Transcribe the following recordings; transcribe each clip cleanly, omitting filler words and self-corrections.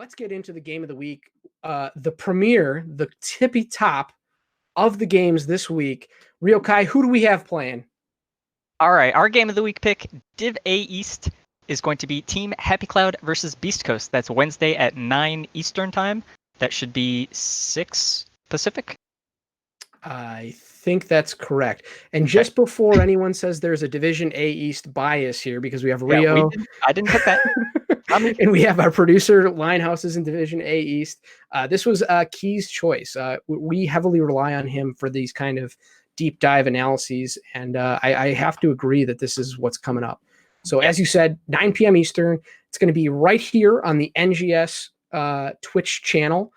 let's get into the game of the week. The premiere, the tippy top of the games this week. Ryokai, who do we have playing? All right, our game of the week pick, Div A East, is going to be Team Happy Cloud versus Beast Coast. That's Wednesday at 9 Eastern time. That should be 6 Pacific. I think that's correct. And just before anyone says there's a Division A East bias here, because we have Rio. Yeah, I didn't pick that. And we have our producer, Linehouses in Division A East. This was Key's choice. We heavily rely on him for these kind of deep dive analyses. And I have to agree that this is what's coming up. So as you said, 9 p.m. Eastern, it's going to be right here on the NGS Twitch channel.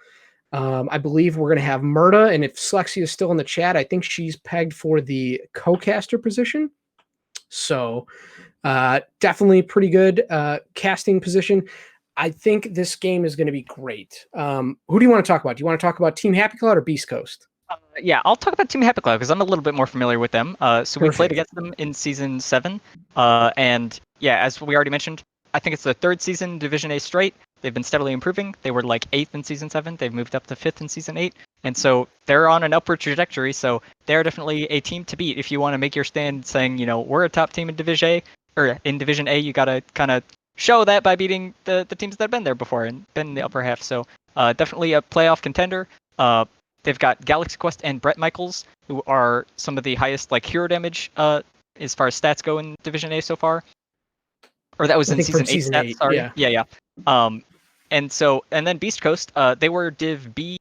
I believe we're going to have Murda, and if Slexia is still in the chat, I think she's pegged for the co-caster position. So definitely pretty good casting position. I think this game is going to be great. Who do you want to talk about? Do you want to talk about Team Happy Cloud or Beast Coast? Yeah, I'll talk about Team Happy Cloud because I'm a little bit more familiar with them. So we played against them in Season 7. And yeah, as we already mentioned, I think it's the 3rd season, Division A straight. They've been steadily improving. They were like 8th in Season 7. They've moved up to 5th in Season 8. And so they're on an upward trajectory. So they're definitely a team to beat if you want to make your stand saying, you know, we're a top team in Division A. Or in Division A, you got to kind of show that by beating the teams that have been there before and been in the upper half. So definitely a playoff contender. They've got Galaxy Quest and Brett Michaels, who are some of the highest like hero damage as far as stats go in Division A so far. Or that was in Season 8 stats, sorry. Yeah. And then Beast Coast, they were Div B.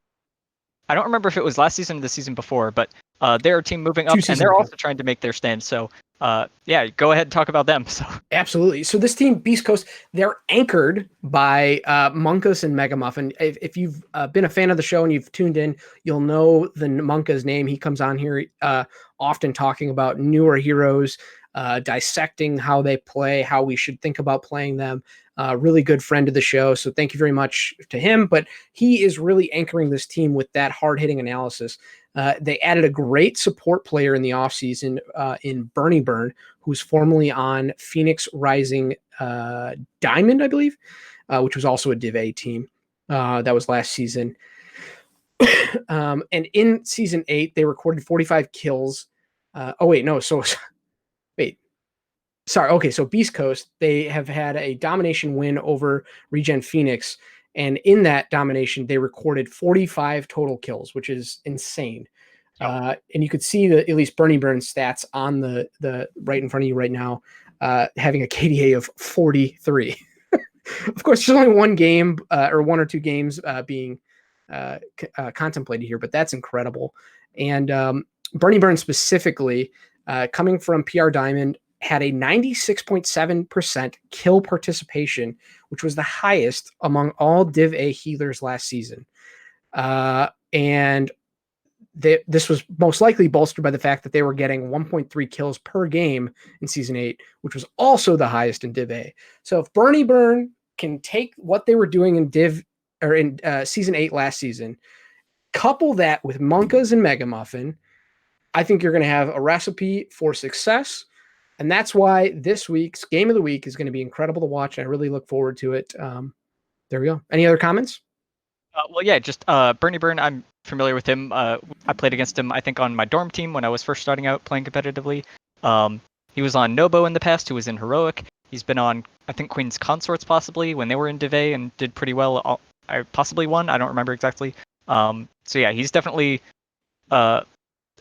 I don't remember if it was last season or the season before, but they're a team moving up, and they're also trying to make their stand. So, yeah, go ahead and talk about them. So absolutely. So this team, Beast Coast, they're anchored by Monkus and Megamuffin. If you've been a fan of the show and you've tuned in, you'll know the Monka's name. He comes on here often talking about newer heroes, dissecting how they play, how we should think about playing them. Really good friend of the show. So thank you very much to him. But he is really anchoring this team with that hard-hitting analysis. They added a great support player in the offseason in Bernie Burn, who's formerly on Phoenix Rising Diamond, I believe, which was also a Div A team. That was last season. And in Season 8, they recorded 45 kills. Sorry. Okay, so Beast Coast, they have had a domination win over Regen Phoenix, and in that domination, they recorded 45 total kills, which is insane. And you could see at least Bernie Burns stats on the right in front of you right now, having a KDA of 43. Of course, there's only one game or 1 or 2 games being contemplated here, but that's incredible. And Bernie Burns specifically, coming from PR Diamond, had a 96.7% kill participation, which was the highest among all Div A healers last season. And this was most likely bolstered by the fact that they were getting 1.3 kills per game in Season 8, which was also the highest in Div A. So if Bernie Burn can take what they were doing in Season 8 last season, couple that with Monkas and Megamuffin, I think you're going to have a recipe for success. And that's why this week's game of the week is going to be incredible to watch. I really look forward to it. There we go. Any other comments? Well, yeah, just Bernie Burn. I'm familiar with him. I played against him, I think, on my dorm team when I was first starting out playing competitively. He was on Nobo in the past, who was in Heroic. He's been on, I think, Queen's Consorts possibly when they were in Div A and did pretty well. I possibly won. I don't remember exactly. So yeah, he's definitely a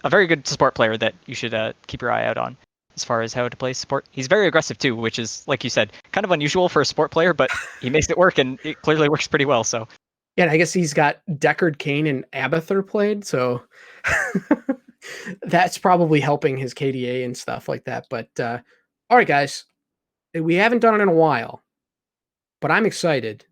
very good support player that you should keep your eye out on. As far as how to play support, he's very aggressive too, which is, like you said, kind of unusual for a support player, but he makes it work, and it clearly works pretty well. So, yeah, and I guess he's got Deckard Cain and Abathur played, so that's probably helping his KDA and stuff like that. But all right, guys, we haven't done it in a while, but I'm excited.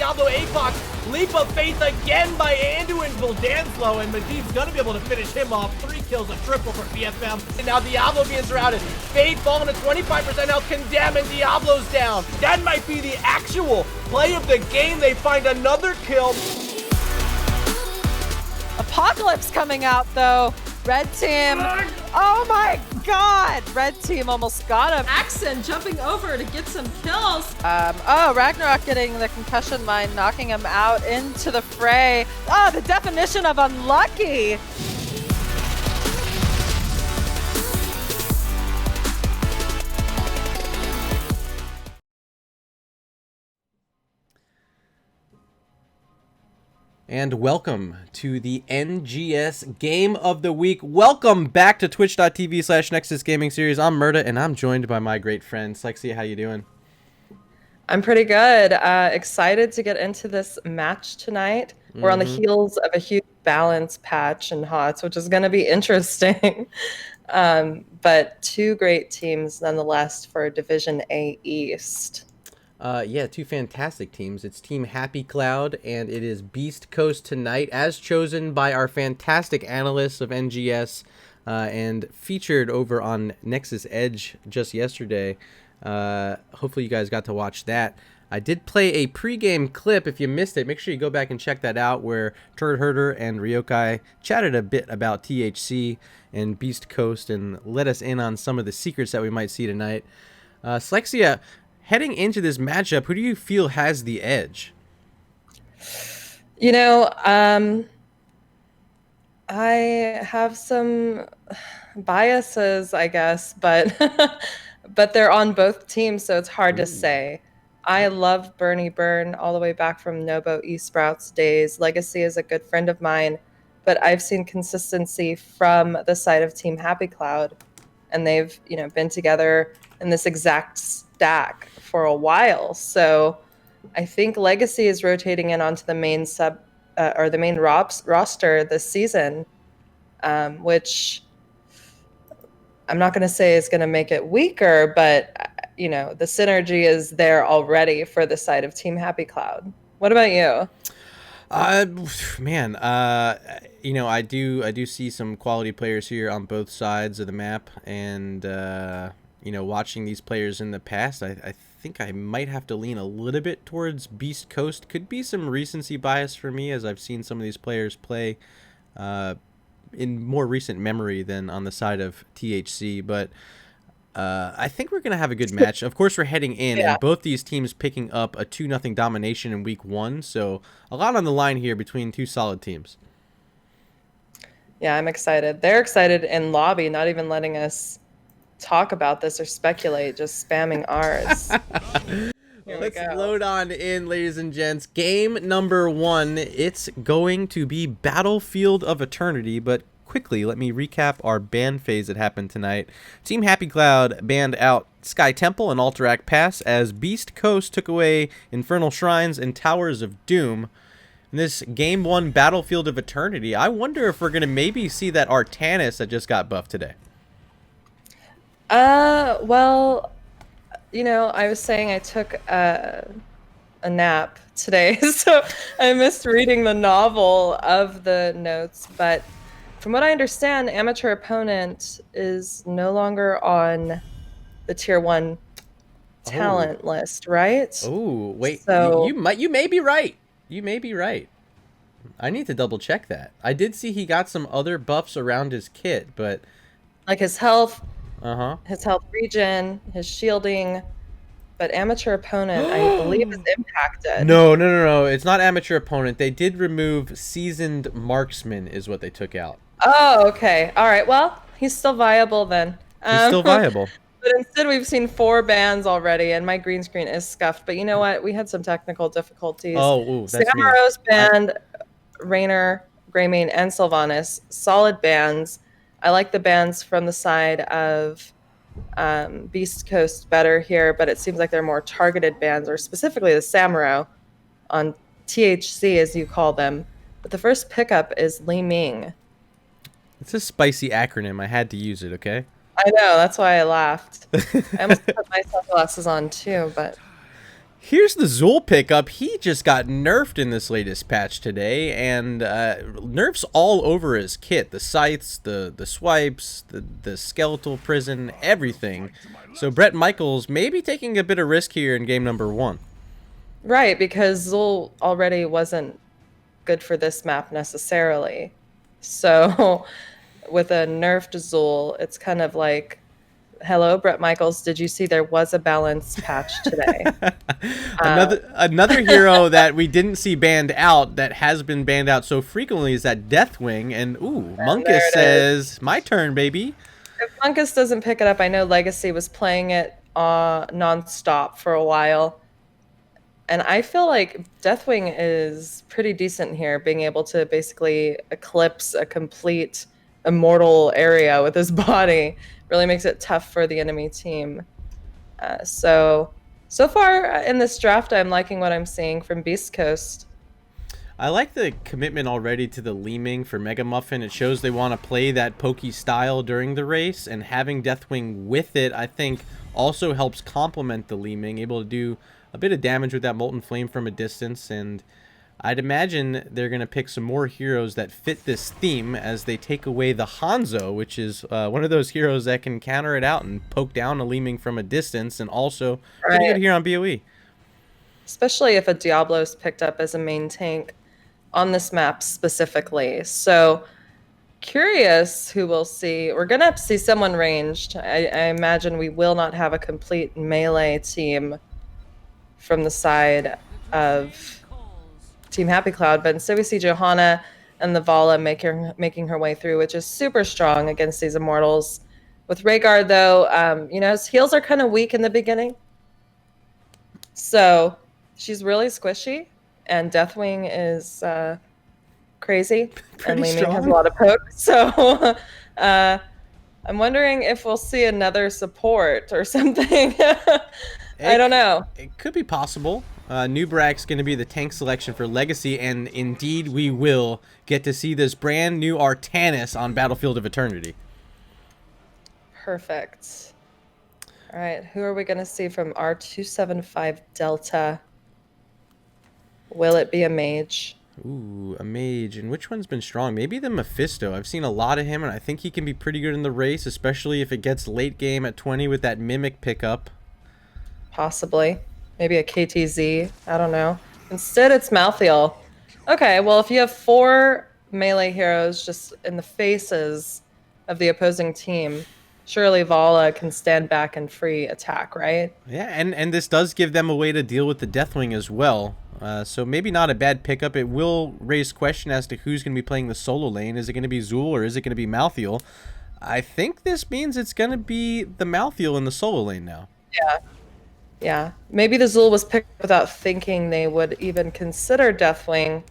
Diablo APOC. Leap of faith again by Anduin Vildanslo, and Majid's gonna be able to finish him off. 3 kills, a triple for BFM. And now Diablo being surrounded. Fade falling to 25% health, Condemn, and Diablo's down. That might be the actual play of the game. They find another kill. Apocalypse coming out though. Red team. Oh my god! Red team almost got him. Axon jumping over to get some kills. Oh, Ragnarok getting the concussion mine, knocking him out into the fray. Oh, the definition of unlucky. And welcome to the NGS Game of the Week. Welcome back to twitch.tv/Nexus Gaming Series. I'm Murda, and I'm joined by my great friend, Slexia. How you doing? I'm pretty good. Excited to get into this match tonight. We're on the heels of a huge balance patch in HOTS, which is going to be interesting. But 2 great teams nonetheless for Division A East. Yeah, 2 fantastic teams. It's Team Happy Cloud, and it is Beast Coast tonight, as chosen by our fantastic analysts of NGS, and featured over on Nexus Edge just yesterday. Hopefully you guys got to watch that. I did play a pregame clip. If you missed it, make sure you go back and check that out, where Turd Herder and Ryokai chatted a bit about THC and Beast Coast and let us in on some of the secrets that we might see tonight. Slexia, heading into this matchup, who do you feel has the edge? You know, I have some biases, I guess, but but they're on both teams, so it's hard to say. I love Bernie Byrne all the way back from Nobo Esprouts days. Legacy is a good friend of mine, but I've seen consistency from the side of Team Happy Cloud, and they've, you know, been together in this exact stack for a while. So I think Legacy is rotating in onto the main or the main roster this season, which I'm not going to say is going to make it weaker, but you know, the synergy is there already for the side of Team Happy Cloud. What about you? Man, you know, I do see some quality players here on both sides of the map, and you know, watching these players in the past, I think I might have to lean a little bit towards Beast Coast. Could be some recency bias for me, as I've seen some of these players play in more recent memory than on the side of THC, but I think we're going to have a good match. Of course, we're heading in, and both these teams picking up a 2-0 domination in week 1, so a lot on the line here between 2 solid teams. Yeah, I'm excited. They're excited in lobby, not even letting us talk about this or speculate, just spamming ours. Let's load on in, ladies and gents. Game number 1. It's going to be Battlefield of Eternity, but quickly, let me recap our ban phase that happened tonight. Team Happy Cloud banned out Sky Temple and Alterac Pass, as Beast Coast took away Infernal Shrines and Towers of Doom. In this Game 1 Battlefield of Eternity, I wonder if we're going to maybe see that Artanis that just got buffed today. Well, you know, I was saying I took a nap today, so I missed reading the novel of the notes, but from what I understand, Amateur Opponent is no longer on the Tier 1 talent list, right? Oh, wait. So, you may be right. You may be right. I need to double check that. I did see he got some other buffs around his kit, but like his health, his health regen, his shielding, but Amateur Opponent, I believe, is impacted. No. It's not Amateur Opponent. They did remove Seasoned Marksman is what they took out. Oh, okay. All right. Well, he's still viable then. He's still viable. But instead, we've seen 4 bans already, and my green screen is scuffed. But you know what? We had some technical difficulties. Oh, that's me. Samaros banned Raynor, Greymane, and Sylvanas. Solid bans. I like the bans from the side of Beast Coast better here, but it seems like they're more targeted bans, or specifically the Samuro on THC, as you call them. But the first pickup is Li Ming. It's a spicy acronym. I had to use it, okay? I know, that's why I laughed. I almost put my sunglasses on too, but Here's the Zool pickup. He just got nerfed in this latest patch today, and nerfs all over his kit. The scythes, the swipes, the skeletal prison, everything. So Brett Michaels may be taking a bit of risk here in game number 1. Right, because Zool already wasn't good for this map necessarily. So with a nerfed Zool, it's kind of like, hello, Brett Michaels, did you see there was a balance patch today? Another hero that we didn't see banned out that has been banned out so frequently is that Deathwing. And ooh, Munkus says, my turn, baby. If Munkus doesn't pick it up, I know Legacy was playing it non-stop for a while. And I feel like Deathwing is pretty decent here, being able to basically eclipse a complete immortal area with his body. Really makes it tough for the enemy team. So far in this draft, I'm liking what I'm seeing from Beast Coast. I like the commitment already to the Leeming for Mega Muffin. It shows they want to play that pokey style during the race, and having Deathwing with it, I think, also helps complement the Leeming, able to do a bit of damage with that Molten Flame from a distance, and I'd imagine they're going to pick some more heroes that fit this theme as they take away the Hanzo, which is one of those heroes that can counter it out and poke down a Leeming from a distance, and also pretty good here on BOE. Especially if a Diablo is picked up as a main tank on this map specifically. So curious who we'll see. We're going to have to see someone ranged. I imagine we will not have a complete melee team from the side of Team Happy Cloud, but instead we see Johanna and the Vala making her way through, which is super strong against these Immortals. With Rhaegar, though, you know, his heals are kind of weak in the beginning. So she's really squishy, and Deathwing is crazy, and Leeming has a lot of poke. So I'm wondering if we'll see another support or something. I don't know. It could be possible. Nubrak's going to be the tank selection for Legacy, and indeed we will get to see this brand new Artanis on Battlefield of Eternity. Perfect. All right, who are we going to see from R275 Delta? Will it be a mage? Ooh, a mage. And which one's been strong? Maybe the Mephisto. I've seen a lot of him, and I think he can be pretty good in the race, especially if it gets late game at 20 with that Mimic pickup. Possibly. Maybe a KTZ. I don't know. Instead, it's Malthael. Okay, well, if you have 4 melee heroes just in the faces of the opposing team, surely Vala can stand back and free attack, right? Yeah, and this does give them a way to deal with the Deathwing as well. So maybe not a bad pickup. It will raise question as to who's going to be playing the solo lane. Is it going to be Zool or is it going to be Malthael? I think this means it's going to be the Malthael in the solo lane now. Yeah. Yeah, maybe the Zool was picked up without thinking they would even consider Deathwing,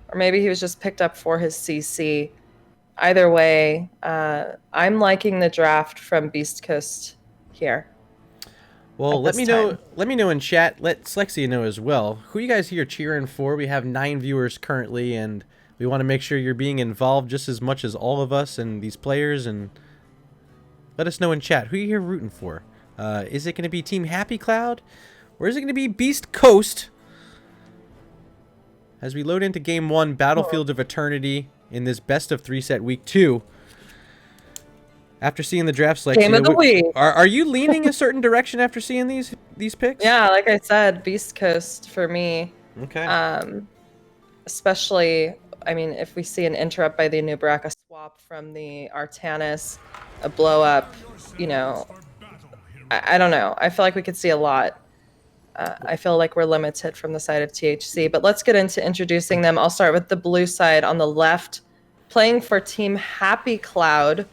or maybe he was just picked up for his CC. Either way, I'm liking the draft from Beast Coast here. Well, let me know. Let me know in chat. Let Slexia know as well. Who you guys here cheering for? We have 9 viewers currently, and we want to make sure you're being involved just as much as all of us and these players. And let us know in chat. Who you here rooting for? Is it going to be Team Happy Cloud, or is it going to be Beast Coast? As we load into Game 1, Battlefield of Eternity in this best of 3 set week 2. After seeing the draft selection, Game of the week. Are you leaning a certain direction after seeing these picks? Yeah, like I said, Beast Coast for me. Okay. Especially, I mean, if we see an interrupt by the Nubrak, a swap from the Artanis, a blow up, you know. I don't know. I feel like we could see a lot. I feel like we're limited from the side of THC. But let's get into introducing them. I'll start with the blue side on the left. Playing for Team Happy Cloud,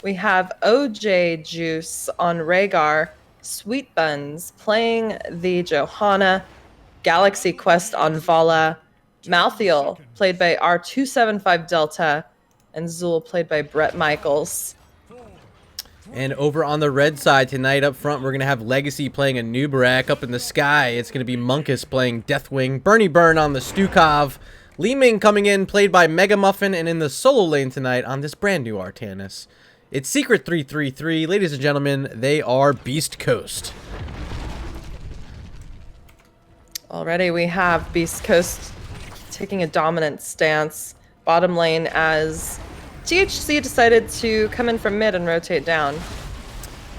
we have OJ Juice on Rhaegar, Sweet Buns playing the Johanna, Galaxy Quest on Vala, Malthael played by R275 Delta, and Zool played by Brett Michaels. And over on the red side tonight up front, we're going to have Legacy playing a Nubrak. Up in the sky, it's going to be Munkus playing Deathwing. Bernie Burn on the Stukov. Leeming coming in, played by Mega Muffin. And in the solo lane tonight on this brand new Artanis, it's Secret 333. Ladies and gentlemen, they are Beast Coast. Already we have Beast Coast taking a dominant stance bottom lane as THC decided to come in from mid and rotate down.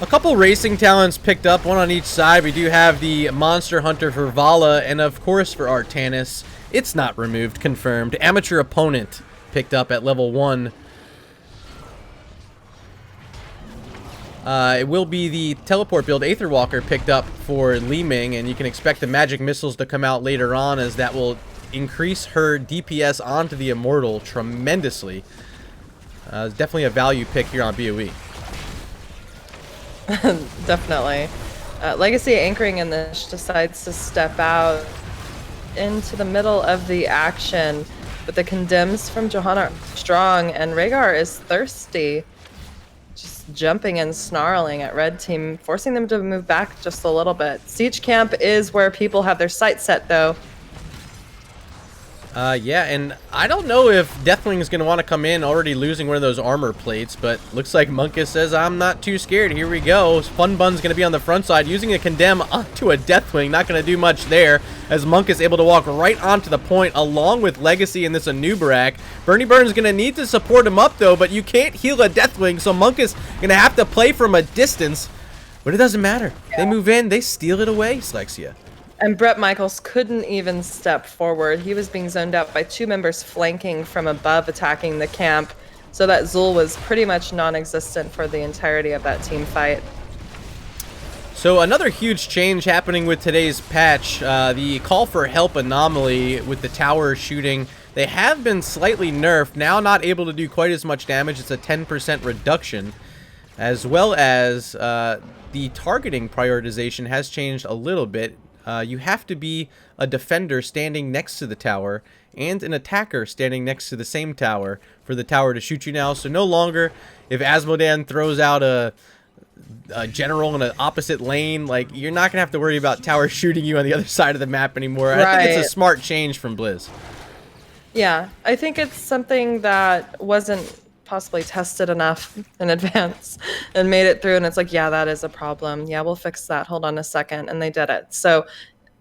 A couple racing talents picked up, one on each side. We do have the Monster Hunter for Vala, and of course for Artanis, it's not removed, confirmed. Amateur Opponent picked up at level 1. It will be the teleport build Aetherwalker picked up for Li Ming, and you can expect the magic missiles to come out later on, as that will increase her DPS onto the Immortal tremendously. It's definitely a value pick here on BOE. Definitely. Legacy anchoring in this decides to step out into the middle of the action, but the condemns from Johanna strong, and Rhaegar is thirsty. Just jumping and snarling at red team, forcing them to move back just a little bit. Siege camp is where people have their sights set, though. Yeah, and I don't know if Deathwing's going to want to come in already losing one of those armor plates, but looks like Munkus says, I'm not too scared. Here we go. Fun Bun's going to be on the front side, using a Condemn onto a Deathwing. Not going to do much there, as Munkus able to walk right onto the point, along with Legacy and this Anubarak. Bernie Burn's going to need to support him up, though, but you can't heal a Deathwing, so Munkus going to have to play from a distance. But it doesn't matter. Yeah. They move in, they steal it away, Slexia. And Brett Michaels couldn't even step forward. He was being zoned out by 2 members flanking from above, attacking the camp, so that Zul was pretty much non-existent for the entirety of that team fight. So another huge change happening with today's patch, the call for help anomaly with the tower shooting. They have been slightly nerfed, now not able to do quite as much damage. It's a 10% reduction, as well as the targeting prioritization has changed a little bit. You have to be a defender standing next to the tower and an attacker standing next to the same tower for the tower to shoot you now. So no longer, if Asmodan throws out a general in an opposite lane, like, you're not going to have to worry about tower shooting you on the other side of the map anymore. Right. I think it's a smart change from Blizz. Yeah, I think it's something that wasn't possibly tested enough in advance and made it through, and it's like, yeah, that is a problem. Yeah, we'll fix that. Hold on a second. And they did it. So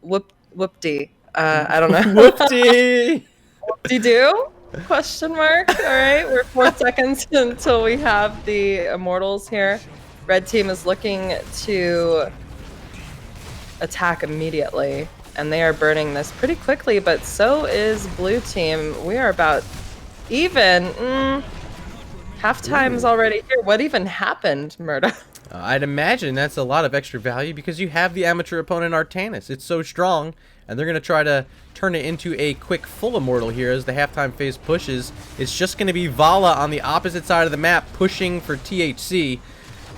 whoop-dee. I don't know. Whoop-dee. Whoop-dee-doo? Question mark. All right, we're 4 seconds until we have the Immortals here. Red team is looking to attack immediately, and they are burning this pretty quickly, but so is blue team. We are about even. Halftime's already here. What even happened, Murda? I'd imagine that's a lot of extra value because you have the amateur opponent Artanis. It's so strong, and they're going to try to turn it into a quick full Immortal here as the halftime phase pushes. It's just going to be Vala on the opposite side of the map pushing for THC,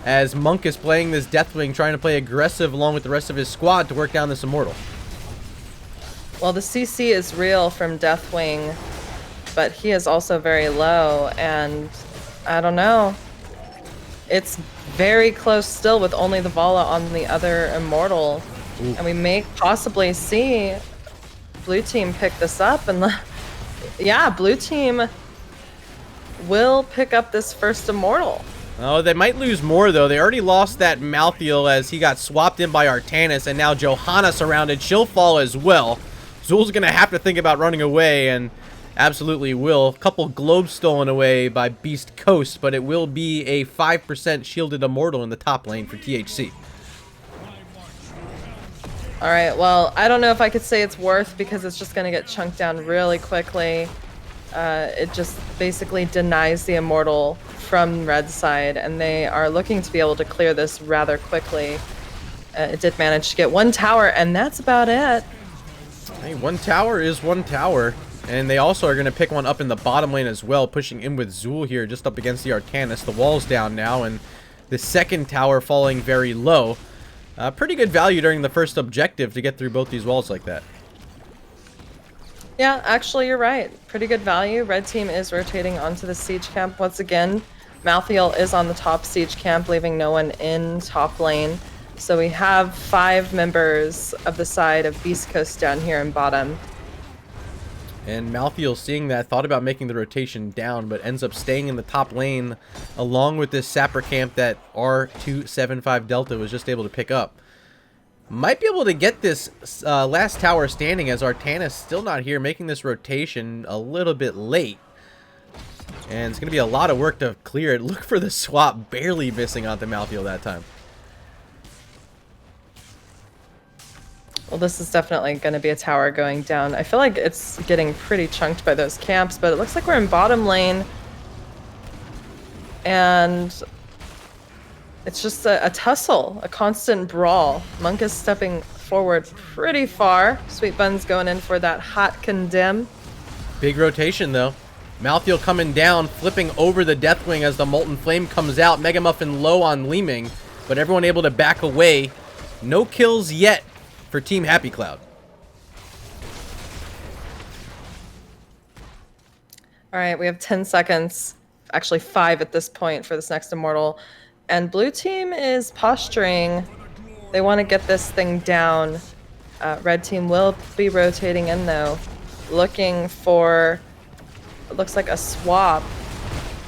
as Monk is playing this Deathwing, trying to play aggressive along with the rest of his squad to work down this Immortal. Well, the CC is real from Deathwing, but he is also very low, and I don't know. It's very close still with only the Vala on the other Immortal. Ooh. And we may possibly see blue team pick this up, and yeah, blue team will pick up this first Immortal. Oh, they might lose more, though. They already lost that Malthael as he got swapped in by Artanis, and now Johanna surrounded. She'll fall as well. Zul's going to have to think about running away, and absolutely will. A couple globes stolen away by Beast Coast, but it will be a 5% shielded Immortal in the top lane for THC. All right, well, I don't know if I could say it's worth, because it's just going to get chunked down really quickly. It just basically denies the Immortal from red side, and they are looking to be able to clear this rather quickly. It did manage to get 1 tower, and that's about it. Hey, 1 tower is 1 tower. And they also are going to pick one up in the bottom lane as well, pushing in with Zul here just up against the Artanis. The wall's down now, and the second tower falling very low. Pretty good value during the first objective to get through both these walls like that. Yeah, actually, you're right. Pretty good value. Red team is rotating onto the siege camp once again. Malthael is on the top siege camp, leaving no one in top lane. So we have 5 members of the side of Beast Coast down here in bottom. And Malthael, seeing that, thought about making the rotation down, but ends up staying in the top lane along with this Sapper camp that R275 Delta was just able to pick up. Might be able to get this last tower standing as Artanis still not here, making this rotation a little bit late. And it's going to be a lot of work to clear it. Look for the swap, barely missing onto Malthael that time. Well, this is definitely going to be a tower going down. I feel like it's getting pretty chunked by those camps, but it looks like we're in bottom lane. And it's just a tussle, a constant brawl. Monk is stepping forward pretty far. Sweet Bun's going in for that hot condemn. Big rotation, though. Malthael coming down, flipping over the Deathwing as the Molten Flame comes out. Mega Muffin low on Leeming, but everyone able to back away. No kills yet for Team Happy Cloud. All right, we have 10 seconds. Actually 5 at this point for this next Immortal. And blue team is posturing. They want to get this thing down. Red team will be rotating in though. Looking for, it looks like a swap.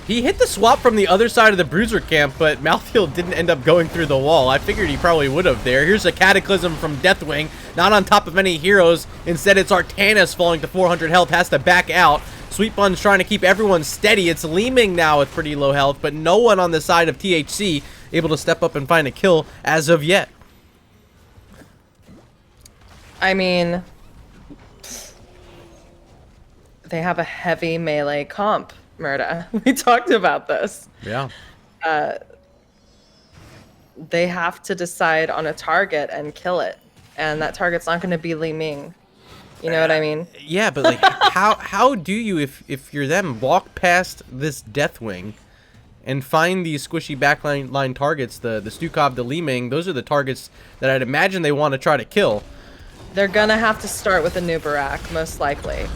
He hit the swap from the other side of the Bruiser camp, but Malthael didn't end up going through the wall. I figured he probably would have there. Here's a Cataclysm from Deathwing, not on top of any heroes. Instead, it's Artanis falling to 400 health, has to back out. Sweet Bun's trying to keep everyone steady. It's Leeming now with pretty low health, but no one on the side of THC able to step up and find a kill as of yet. I mean, they have a heavy melee comp, Murda. We talked about this. Yeah. They have to decide on a target and kill it. And that target's not going to be Li Ming. You know what I mean? Yeah, but like, how do you, if you're them, walk past this Deathwing and find these squishy backline targets, the Stukov, the Leeming? Those are the targets that I'd imagine they want to try to kill. They're gonna have to start with a Nubarak, most likely.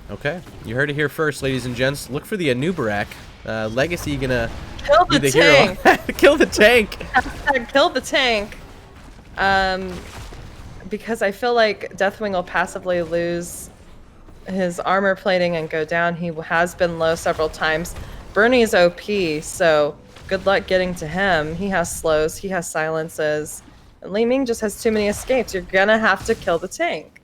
Okay, you heard it here first, ladies and gents. Look for the Anubarak. Legacy gonna Kill be the the tank. hero. Kill the tank. Kill the tank. Because I feel like Deathwing will passively lose his armor plating and go down. He has been low several times. Bernie's OP, so good luck getting to him. He has slows, he has silences. And Li Ming just has too many escapes. You're gonna have to kill the tank.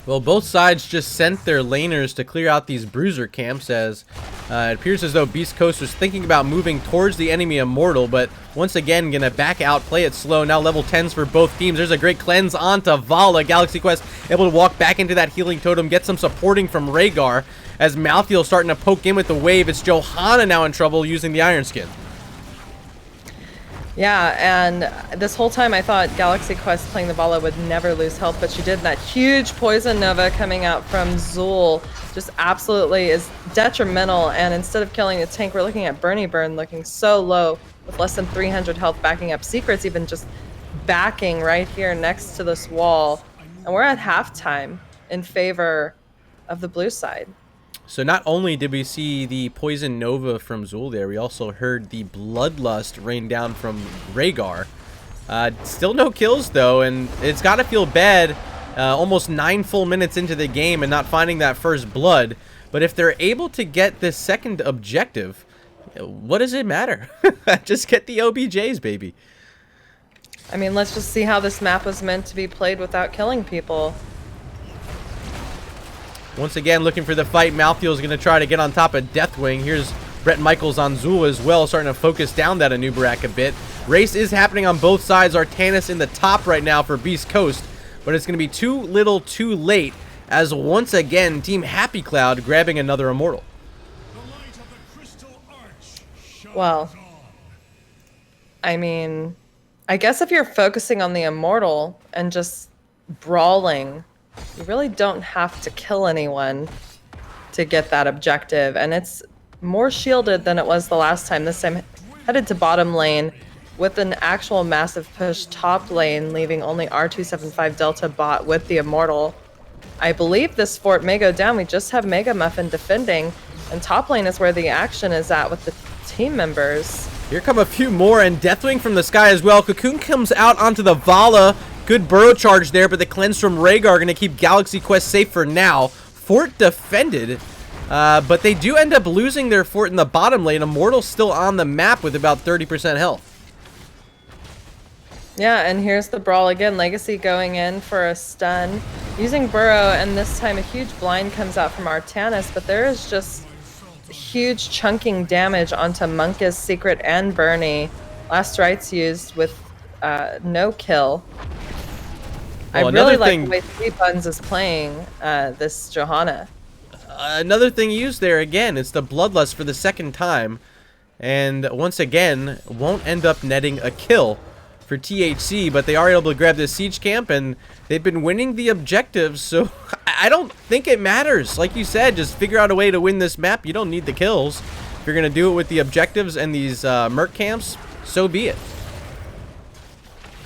Well, both sides just sent their laners to clear out these Bruiser camps, as it appears as though Beast Coast was thinking about moving towards the enemy Immortal, but once again gonna back out, play it slow. Now level 10s for both teams. There's a great cleanse onto Vala. Galaxy Quest able to walk back into that healing totem, get some supporting from Rhaegar, as Malthael starting to poke in with the wave. It's Johanna now in trouble using the Iron Skin. Yeah, and this whole time I thought Galaxy Quest playing the Vala would never lose health, but she did. That huge Poison Nova coming out from Zul just absolutely is detrimental, and instead of killing the tank, we're looking at Bernie Burn looking so low with less than 300 health, backing up. Secret's even just backing right here next to this wall, and we're at halftime in favor of the blue side. So not only did we see the Poison Nova from Zul there, we also heard the Bloodlust rain down from Rhaegar. Still no kills, though, and it's got to feel bad almost 9 full minutes into the game and not finding that first blood. But if they're able to get this second objective, what does it matter? Just get the OBJs, baby. I mean, let's just see how this map was meant to be played without killing people. Once again, looking for the fight. Malthael's going to try to get on top of Deathwing. Here's Brett Michaels on Zul as well, starting to focus down that Anubarak a bit. Race is happening on both sides. Artanis in the top right now for Beast Coast, but it's going to be too little too late, as once again, Team Happy Cloud grabbing another Immortal. Well, I mean, I guess if you're focusing on the Immortal and just brawling, you really don't have to kill anyone to get that objective, and it's more shielded than it was the last time. This time headed to bottom lane with an actual massive push top lane, leaving only R275 Delta bot with the Immortal. I believe this fort may go down. We just have Mega Muffin defending, and top lane is where the action is at with the team members. Here come a few more, and Deathwing from the sky as well. Cocoon comes out onto the Vala. Good burrow charge there, but the cleanse from Rhaegar are going to keep Galaxy Quest safe for now. Fort defended, but they do end up losing their fort in the bottom lane. Immortal still on the map with about 30% health. Yeah, and here's the brawl again. Legacy going in for a stun, using Burrow, and this time a huge blind comes out from Artanis, but there is just huge chunking damage onto Monkus, Secret, and Bernie. Last Rites used with no kill. Well, I really like thing, the way Three Buns is playing this Johanna. Another thing used there again, it's the Bloodlust for the second time. And once again, won't end up netting a kill for THC, but they are able to grab this siege camp, and they've been winning the objectives, so I don't think it matters. Like you said, just figure out a way to win this map. You don't need the kills. If you're going to do it with the objectives and these merc camps, so be it.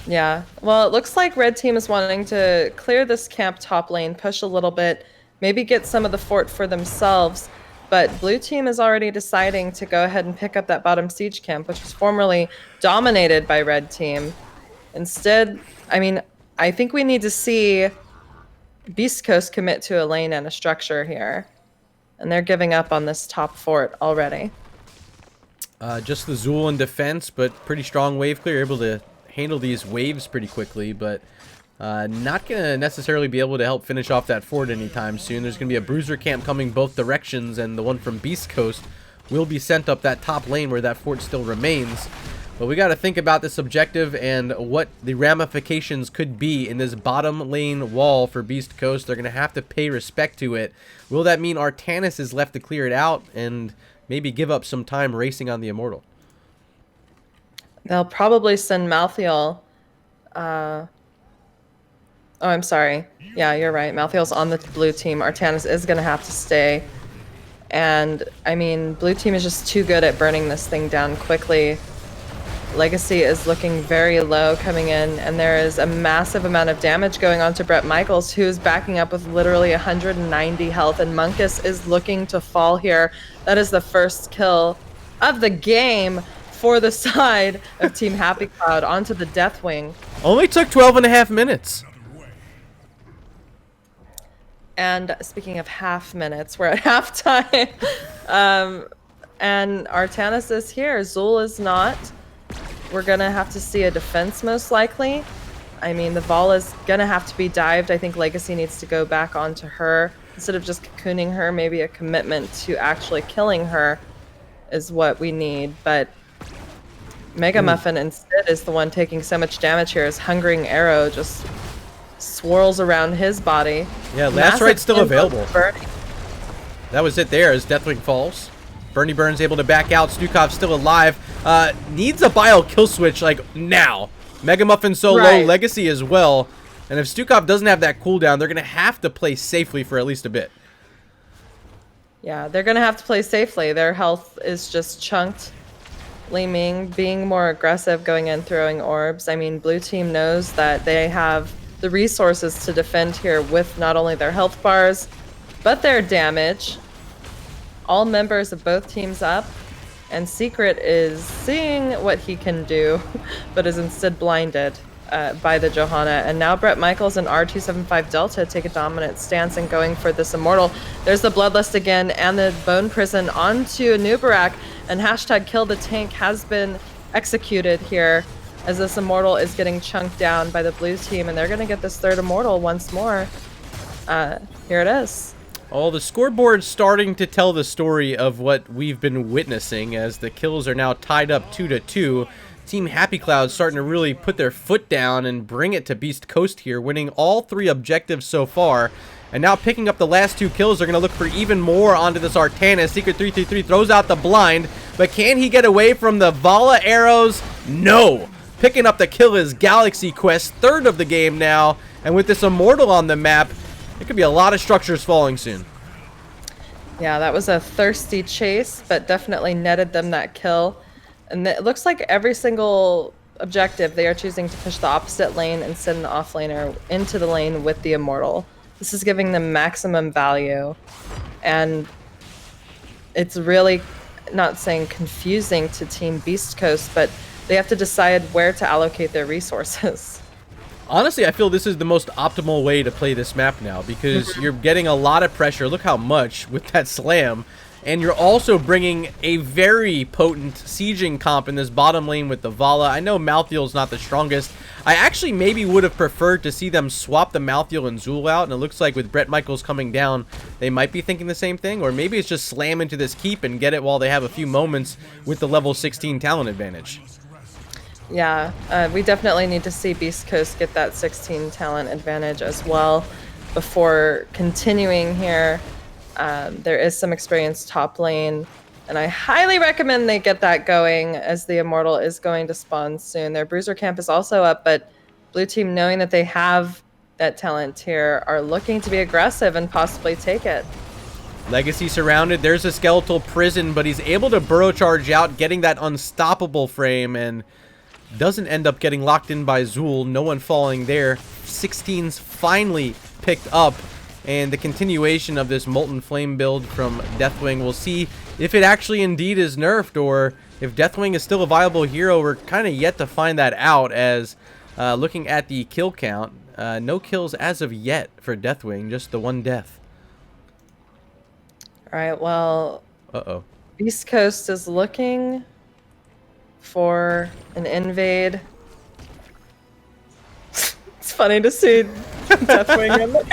Yeah, well, it looks like red team is wanting to clear this camp top lane, push a little bit, maybe get some of the fort for themselves, but blue team is already deciding to go ahead and pick up that bottom siege camp, which was formerly dominated by red team. Instead, I mean, I think we need to see Beast Coast commit to a lane and a structure here, and they're giving up on this top fort already. Just the Zool in defense, but pretty strong wave clear, able to handle these waves pretty quickly, but not going to necessarily be able to help finish off that fort anytime soon. There's going to be a bruiser camp coming both directions, and the one from Beast Coast will be sent up that top lane where that fort still remains. But we got to think about this objective and what the ramifications could be in this bottom lane wall for Beast Coast. They're going to have to pay respect to it. Will that mean Artanis is left to clear it out and maybe give up some time racing on the Immortal? They'll probably send Malthael. Oh, I'm sorry. Yeah, you're right. Malthael's on the blue team. Artanis is going to have to stay. And, I mean, blue team is just too good at burning this thing down quickly. Legacy is looking very low coming in, and there is a massive amount of damage going on to Brett Michaels, who is backing up with literally 190 health, and Monkus is looking to fall here. That is the first kill of the game for the side of Team Happy Cloud onto the Deathwing. Only took 12.5 minutes. And speaking of half minutes, we're at halftime. And Artanis is here. Zool is not. We're going to have to see a defense most likely. I mean, the Vol is going to have to be dived. I think Legacy needs to go back onto her. Instead of just cocooning her, maybe a commitment to actually killing her is what we need. But Mega Muffin instead is the one taking so much damage here as Hungering Arrow just swirls around his body. Yeah, last right's still available. Bernie. That was it there as Deathwing falls. Bernie Burns able to back out. Stukov still alive. Needs a bio kill switch like now. Mega Muffin so low, Legacy as well. And if Stukov doesn't have that cooldown, they're going to have to play safely for at least a bit. Yeah, they're going to have to play safely. Their health is just chunked. Li Ming being more aggressive, going in, throwing orbs. I mean, blue team knows that they have the resources to defend here with not only their health bars, but their damage. All members of both teams up, and Secret is seeing what he can do, but is instead blinded by the Johanna. And now Brett Michaels and R275 Delta take a dominant stance and going for this Immortal. There's the Bloodlust again, and the Bone Prison onto Nubarak, and hashtag kill the tank has been executed here as this Immortal is getting chunked down by the blue team, and they're going to get this third Immortal once more. Here it is. Oh, the scoreboard's starting to tell the story of what we've been witnessing as the kills are now tied up 2-2. Team Happy Cloud starting to really put their foot down and bring it to Beast Coast here, winning all 3 objectives so far. And now picking up the last 2 kills, they're going to look for even more onto this Artanis. Secret 333 throws out the blind, but can he get away from the Vala arrows? No! Picking up the kill is Galaxy Quest, 3rd of the game now. And with this Immortal on the map, there could be a lot of structures falling soon. Yeah, that was a thirsty chase, but definitely netted them that kill. And it looks like every single objective, they are choosing to push the opposite lane and send the offlaner into the lane with the Immortal. This is giving them maximum value. And it's really, not saying confusing to Team Beast Coast, but they have to decide where to allocate their resources. Honestly, I feel this is the most optimal way to play this map now because you're getting a lot of pressure. Look how much with that slam. and you're also bringing a very potent sieging comp in this bottom lane with the Vala. I know Malthiel's not the strongest. I actually maybe would have preferred to see them swap the Malthiel and Zul out, and it looks like with Brett Michaels coming down, they might be thinking the same thing, or maybe it's just slam into this keep and get it while they have a few moments with the level 16 talent advantage. Yeah, we definitely need to see Beast Coast get that 16 talent advantage as well before continuing here. There is some experience top lane, and I highly recommend they get that going as the Immortal is going to spawn soon. Their Bruiser camp is also up, but blue team, knowing that they have that talent tier, are looking to be aggressive and possibly take it. Legacy surrounded. There's a skeletal prison, but he's able to burrow charge out, getting that unstoppable frame, and doesn't end up getting locked in by Zul. No one falling there. 16's finally picked up, and the continuation of this Molten Flame build from Deathwing. We'll see if it actually indeed is nerfed, or if Deathwing is still a viable hero. We're kind of yet to find that out, as looking at the kill count, no kills as of yet for Deathwing, just the one death. All right, well, Uh-oh. East Coast is looking for an invade. It's funny to see Deathwing in there.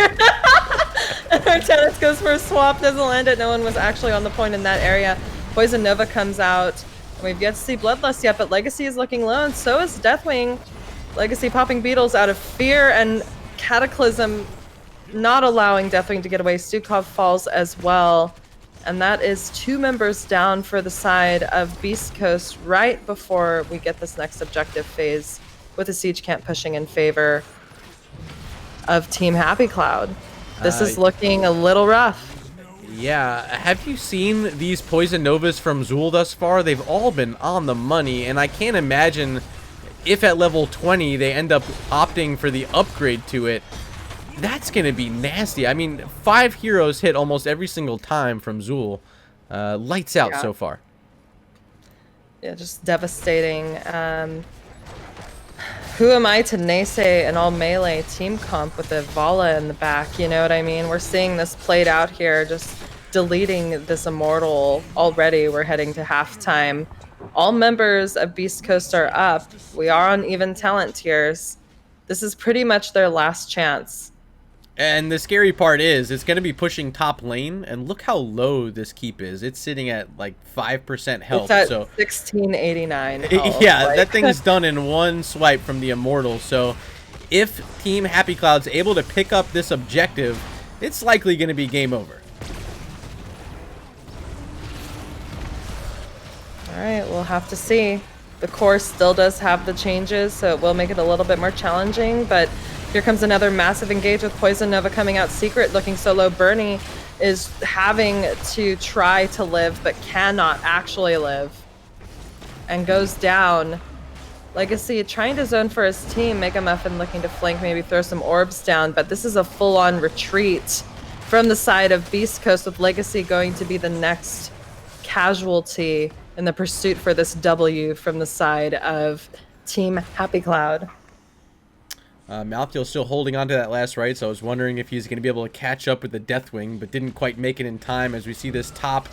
Artenis goes for a swap, doesn't land it. No one was actually on the point in that area. Poison Nova comes out. We've yet to see Bloodlust yet, but Legacy is looking low, and so is Deathwing. Legacy popping beetles out of fear, and Cataclysm not allowing Deathwing to get away. Stukov falls as well. And that is 2 members down for the side of Beast Coast right before we get this next objective phase, with the siege camp pushing in favor of Team Happy Cloud. This is looking a little rough. Yeah, have you seen these Poison Novas from Zul thus far? They've all been on the money, and I can't imagine if at level 20 they end up opting for the upgrade to it. That's going to be nasty. I mean, 5 heroes hit almost every single time from Zul. Lights out so far. Yeah, just devastating. Who am I to naysay an all melee team comp with a Vala in the back? You know what I mean? We're seeing this played out here, just deleting this Immortal already. We're heading to halftime. All members of Beast Coast are up. We are on even talent tiers. This is pretty much their last chance. And the scary part is, it's going to be pushing top lane, and look how low this keep is. It's sitting at like 5% health. It's at so 1689 health. Yeah, that thing's done in one swipe from the Immortal. So if Team Happy Cloud's able to pick up this objective, it's likely going to be game over. All right, we'll have to see. The core still does have the changes, so it will make it a little bit more challenging, but here comes another massive engage with Poison Nova coming out secret, looking so low. Bernie is having to try to live, but cannot actually live, and goes down. Legacy trying to zone for his team. Mega Muffin looking to flank, maybe throw some orbs down, but this is a full-on retreat from the side of Beast Coast, with Legacy going to be the next casualty in the pursuit for this W from the side of Team Happy Cloud. Malthiel's still holding on to that last right, so I was wondering if he's going to be able to catch up with the Deathwing, but didn't quite make it in time, as we see this top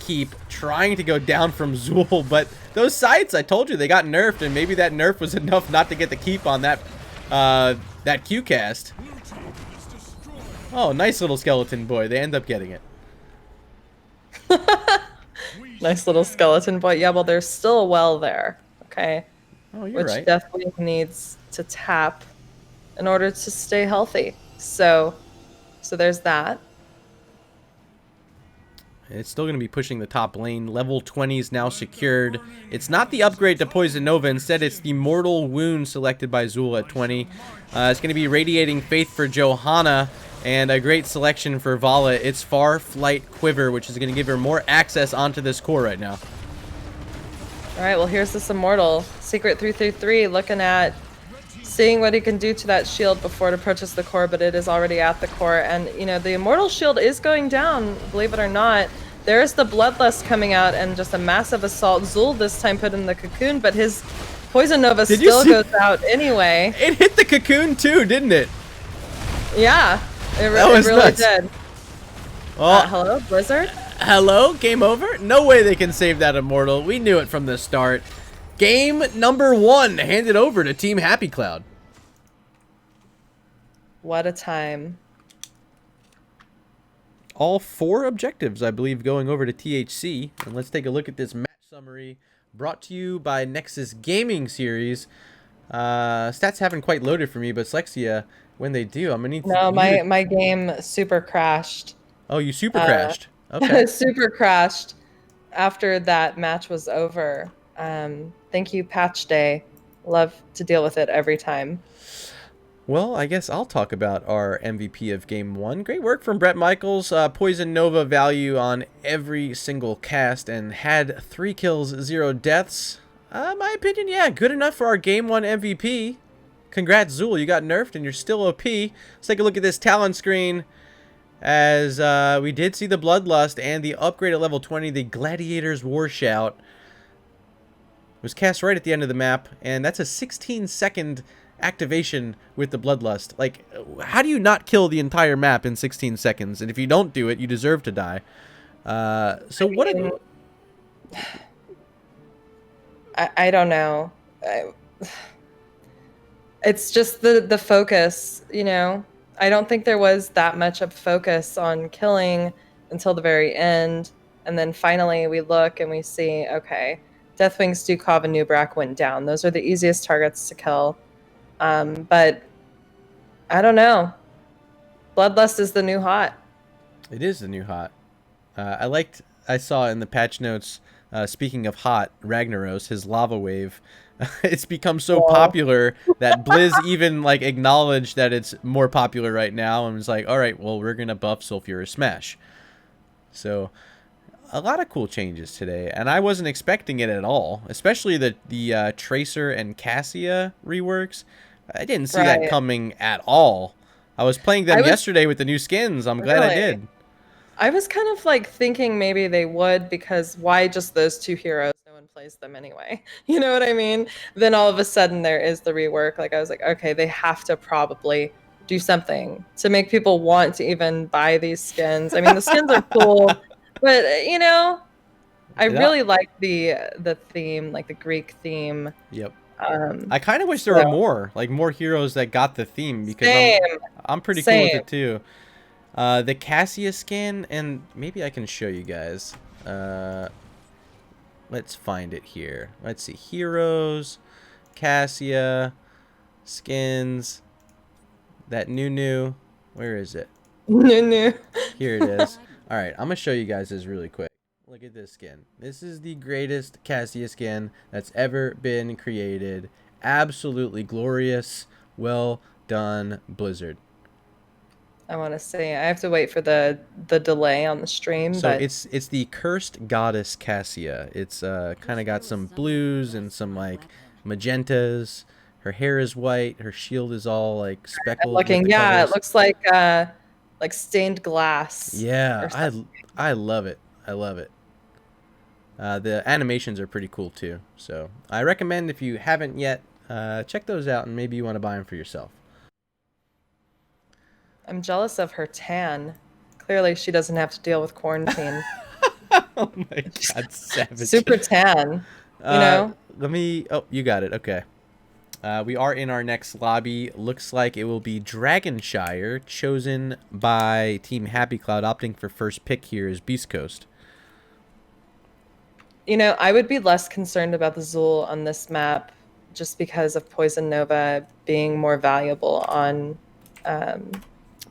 keep trying to go down from Zul. But those sights, I told you, they got nerfed, and maybe that nerf was enough not to get the keep on that that Q cast. Oh, nice little skeleton boy. They end up getting it. Nice little skeleton boy. Yeah, well, there's still a well there, okay? Oh, you're which right. definitely needs to tap in order to stay healthy. So there's that. It's still going to be pushing the top lane. Level 20 is now secured. It's not the upgrade to Poison Nova. Instead, it's the Mortal Wound selected by Zul at 20. It's going to be Radiating Faith for Johanna, and a great selection for Vala. It's Far Flight Quiver, which is going to give her more access onto this core right now. All right, well, here's this Immortal. Secret 333 looking at seeing what he can do to that shield before it approaches the core, but it is already at the core. And, you know, the Immortal shield is going down, believe it or not. There's the Bloodlust coming out and just a massive assault. Zul this time put in the cocoon, but his Poison Nova still goes out anyway. It hit the cocoon too, didn't it? Yeah, it really nuts. did. Well, hello, Blizzard? hello? Game over? No way they can save that Immortal. We knew it from the start. Game number 1 handed over to Team Happy Cloud. What a time. All 4 objectives, I believe, going over to THC. And let's take a look at this match summary brought to you by Nexus Gaming Series. Stats haven't quite loaded for me, but Slexia, when they do, I'm gonna need No, my game super crashed. Oh, you super crashed. Okay. Super crashed after that match was over. Thank you, Patch Day. Love to deal with it every time. Well, I guess I'll talk about our MVP of Game 1. Great work from Brett Michaels. Poison Nova value on every single cast and had 3 kills, 0 deaths. My opinion, yeah, good enough for our Game 1 MVP. Congrats, Zool. You got nerfed and you're still OP. Let's take a look at this talent screen. As we did see the Bloodlust and the upgrade at level 20, the Gladiator's War Shout was cast right at the end of the map, and that's a 16-second activation with the Bloodlust. Like, how do you not kill the entire map in 16 seconds? And if you don't do it, you deserve to die. So what? I don't know. It's just the focus, you know. I don't think there was that much of focus on killing until the very end, and then finally we look and we see, okay, Deathwing, Stukov, and Nubrak went down. Those are the easiest targets to kill. But I don't know. Bloodlust is the new hot. It is the new hot. I saw in the patch notes, speaking of hot, Ragnaros, his lava wave, it's become so popular that Blizz even like acknowledged that it's more popular right now and was like, all right, well, we're going to buff Sulfurous Smash. So a lot of cool changes today, and I wasn't expecting it at all, especially the Tracer and Cassia reworks. I didn't see that coming at all. I was playing them yesterday with the new skins. I'm glad I did. I was kind of like thinking maybe they would, because why just those 2 heroes? No one plays them anyway. You know what I mean? Then all of a sudden there is the rework. Like I was like, okay, they have to probably do something to make people want to even buy these skins. I mean, the skins are cool, but you know, I really like the theme, like the Greek theme. Yep. I kind of wish there were more heroes that got the theme, because I'm pretty cool with it too. The Cassia skin, and maybe I can show you guys. Let's find it here. Let's see. Heroes, Cassia, skins, that new. Where is it? New. Here it is. All right, I'm going to show you guys this really quick. Look at this skin. This is the greatest Cassia skin that's ever been created. Absolutely glorious. Well done, Blizzard. I want to say I have to wait for the delay on the stream. So but it's the Cursed Goddess Cassia. It's kind of got some blues and some like magentas. Her hair is white. Her shield is all like speckled. Looking, yeah, colors. It looks like stained glass. Yeah, I love it. I love it. The animations are pretty cool too. So I recommend, if you haven't yet, check those out, and maybe you want to buy them for yourself. I'm jealous of her tan. Clearly, she doesn't have to deal with quarantine. Oh my god, savage. Super tan, you know? Let me... Oh, you got it. Okay. We are in our next lobby. Looks like it will be Dragonshire, chosen by Team Happy Cloud. Opting for first pick here is Beast Coast. You know, I would be less concerned about the Zool on this map just because of Poison Nova being more valuable on...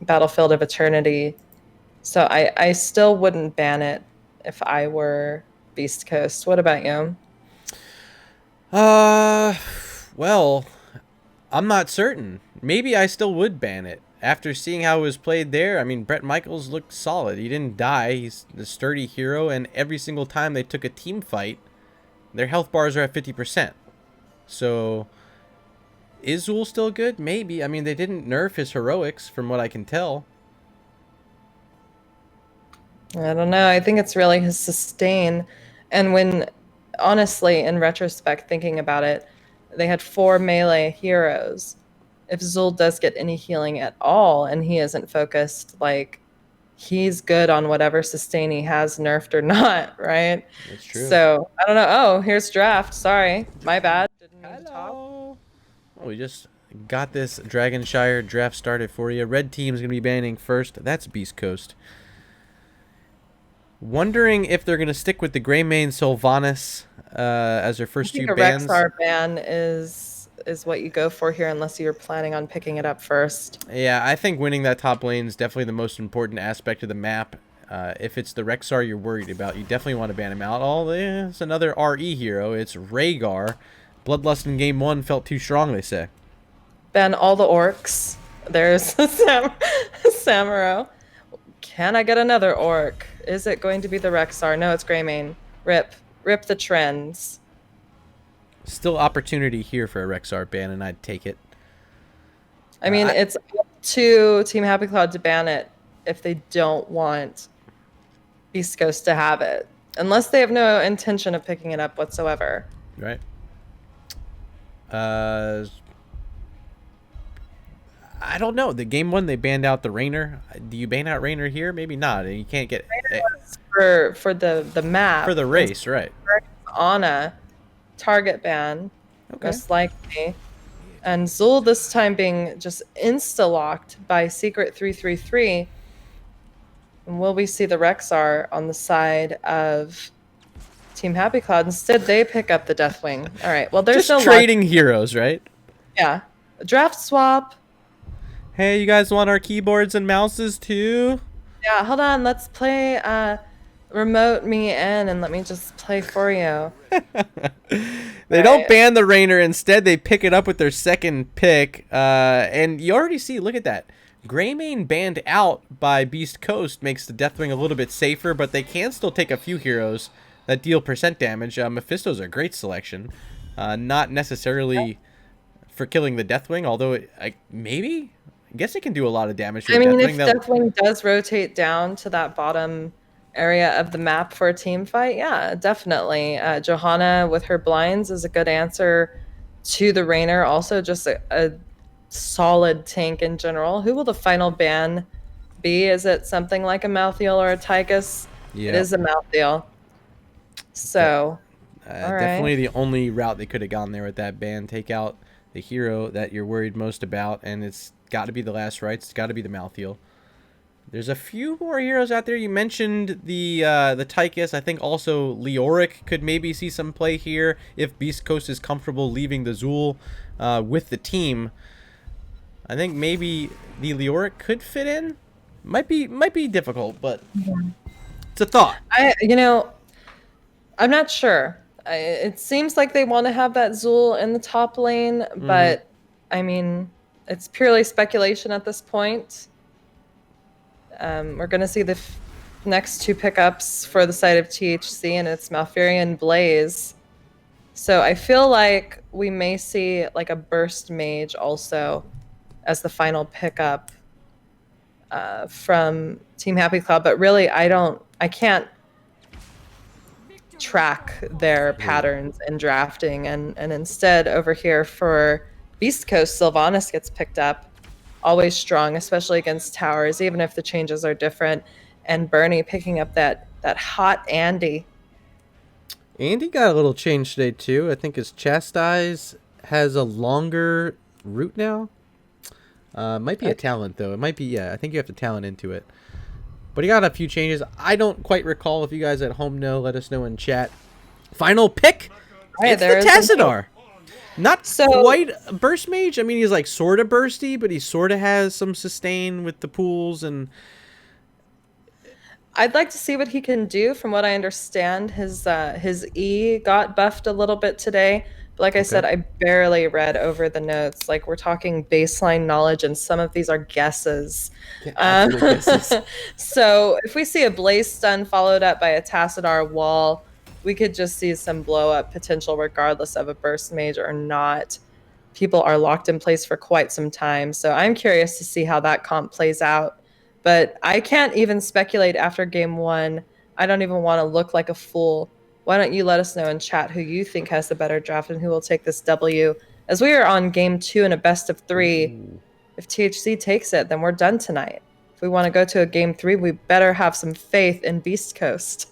Battlefield of Eternity. So I still wouldn't ban it if I were Beast Coast. What about you? Well, I'm not certain. Maybe I still would ban it. After seeing how it was played there, I mean, Brett Michaels looked solid. He didn't die. He's a sturdy hero, and every single time they took a team fight, their health bars are at 50%. So... is Zool still good? Maybe. I mean, they didn't nerf his heroics, from what I can tell. I don't know. I think it's really his sustain. And when, honestly, in retrospect, thinking about it, they had 4 melee heroes. If Zool does get any healing at all, and he isn't focused, like, he's good on whatever sustain he has, nerfed or not, right? That's true. So I don't know. Oh, here's draft. Sorry, my bad. Didn't mean to talk. Hello. Oh, we just got this Dragonshire draft started for you. Red team's gonna be banning first. That's Beast Coast. Wondering if they're gonna stick with the Greymane Sylvanas as their first two bans. I think a Rexar ban is what you go for here, unless you're planning on picking it up first. Yeah, I think winning that top lane is definitely the most important aspect of the map. If it's the Rexar you're worried about, you definitely want to ban him out. Oh, there's another RE hero. It's Rhaegar. Bloodlust in game 1 felt too strong, they say. Ban all the orcs. There's Samuro. Can I get another orc? Is it going to be the Rexar? No, it's Greymane. Rip the trends. Still opportunity here for a Rexar ban, and I'd take it. I mean, it's up to Team Happy Cloud to ban it if they don't want Beast Coast to have it. Unless they have no intention of picking it up whatsoever. Right. I don't know. The game 1 they banned out the Rainer. Do you ban out Rainer here? Maybe not. You can't get for the map. For the race, right? On a target ban, Okay. most likely. And Zul this time being just insta-locked by Secret 333. And will we see the Rexar on the side of Team Happy Cloud? Instead, they pick up the Deathwing. All right. Well, there's Just no trading heroes, right? Yeah. A draft swap. Hey, you guys want our keyboards and mouses too? Yeah, hold on. Let's play remote me in and let me just play for you. They don't ban the Rainer. Instead, they pick it up with their second pick. And you already see, look at that. Greymane banned out by Beast Coast makes the Deathwing a little bit safer, but they can still take a few heroes that deal percent damage. Mephisto's a great selection. Not necessarily for killing the Deathwing, although maybe? I guess it can do a lot of damage to I mean, Deathwing. if Deathwing does rotate down to that bottom area of the map for a team fight, yeah, definitely. Johanna with her blinds is a good answer to the Rainer. Also, just a solid tank in general. Who will the final ban be? Is it something like a Malthael or a Tychus? Yeah. It is a Malthael. So, definitely the only route they could have gone there with that ban. Take out the hero that you're worried most about, and it's got to be the last rights. It's got to be the Malthael. There's a few more heroes out there. You mentioned the Tychus. I think also Leoric could maybe see some play here if Beast Coast is comfortable leaving the Zul with the team. I think maybe the Leoric could fit in. Might be difficult, but it's a thought. I'm not sure. It seems like they want to have that Zul in the top lane, but I mean, it's purely speculation at this point. We're going to see the next two pickups for the side of THC, and it's Malfurion Blaze. So I feel like we may see like a Burst Mage also as the final pickup from Team Happy Cloud, but really I can't track their patterns in drafting, and instead over here for Beast Coast, Sylvanas gets picked up. Always strong, especially against towers, even if the changes are different. And Bernie picking up that hot Andy. Andy got a little change today too. I think his Chastise has a longer route now. Might be a talent though. It might be, yeah. I think you have to talent into it. But he got a few changes. I don't quite recall. If you guys at home know, let us know in chat. Final pick. Right, it's the Tassadar. Not quite a burst mage. I mean, he's like sort of bursty, but he sort of has some sustain with the pools. And I'd like to see what he can do. From what I understand, his E got buffed a little bit today. But like I said, I barely read over the notes. Like, we're talking baseline knowledge, and some of these are guesses. So if we see a Blaze Stun followed up by a Tassadar wall, we could just see some blow up potential regardless of a burst mage or not. People are locked in place for quite some time. So I'm curious to see how that comp plays out. But I can't even speculate after game one. I don't even want to look like a fool. Why don't you let us know in chat who you think has the better draft and who will take this W? As we are on game 2 in a best of 3, if THC takes it, then we're done tonight. If we want to go to a game 3, we better have some faith in Beast Coast.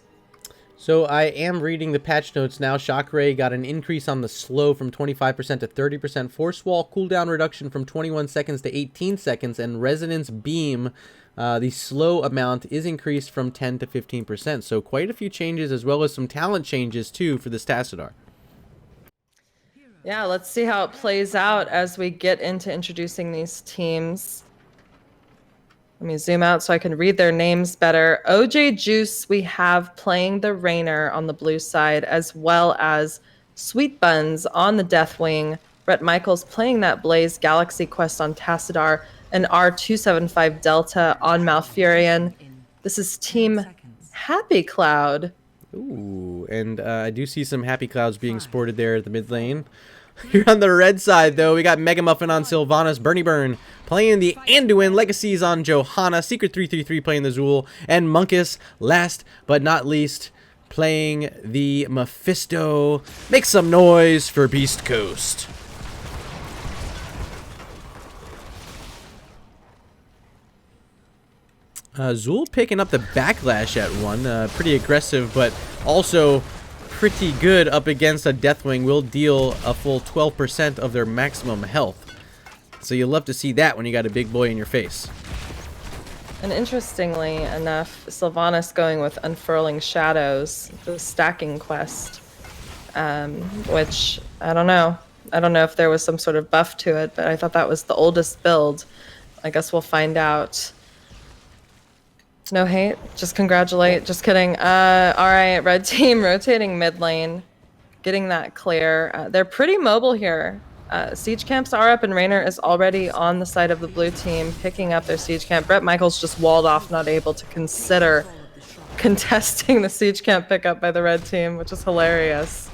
So I am reading the patch notes now. Shockray got an increase on the slow from 25% to 30%. Force Wall cooldown reduction from 21 seconds to 18 seconds. And Resonance Beam, the slow amount, is increased from 10 to 15%. So quite a few changes, as well as some talent changes too for this Tassadar. Yeah, let's see how it plays out as we get into introducing these teams. Let me zoom out so I can read their names better. OJ Juice we have playing the Rainer on the blue side, as well as Sweet Buns on the Deathwing. Brett Michaels playing that Blaze Galaxy Quest on Tassadar, and R275 Delta on Malfurion. This is Team Happy Cloud. Ooh, and I do see some Happy Clouds being sported there at the mid lane. Here on the red side, though, we got Mega Muffin on Sylvanas, Bernie Burn playing the Anduin, Legacies on Johanna, Secret 333 playing the Zool, and Monkus, last but not least, playing the Mephisto. Make some noise for Beast Coast. Zool picking up the backlash at one, pretty aggressive, but also pretty good up against a Deathwing. Will deal a full 12% of their maximum health. So you'll love to see that when you got a big boy in your face. And interestingly enough, Sylvanas going with Unfurling Shadows, the stacking quest, which I don't know. I don't know if there was some sort of buff to it, but I thought that was the oldest build. I guess we'll find out. No hate, just congratulate. Just kidding. All right, red team rotating mid lane, getting that clear. They're pretty mobile here. Siege camps are up, and Rainer is already on the side of the blue team, picking up their siege camp. Brett Michaels just walled off, not able to consider contesting the siege camp pickup by the red team, which is hilarious.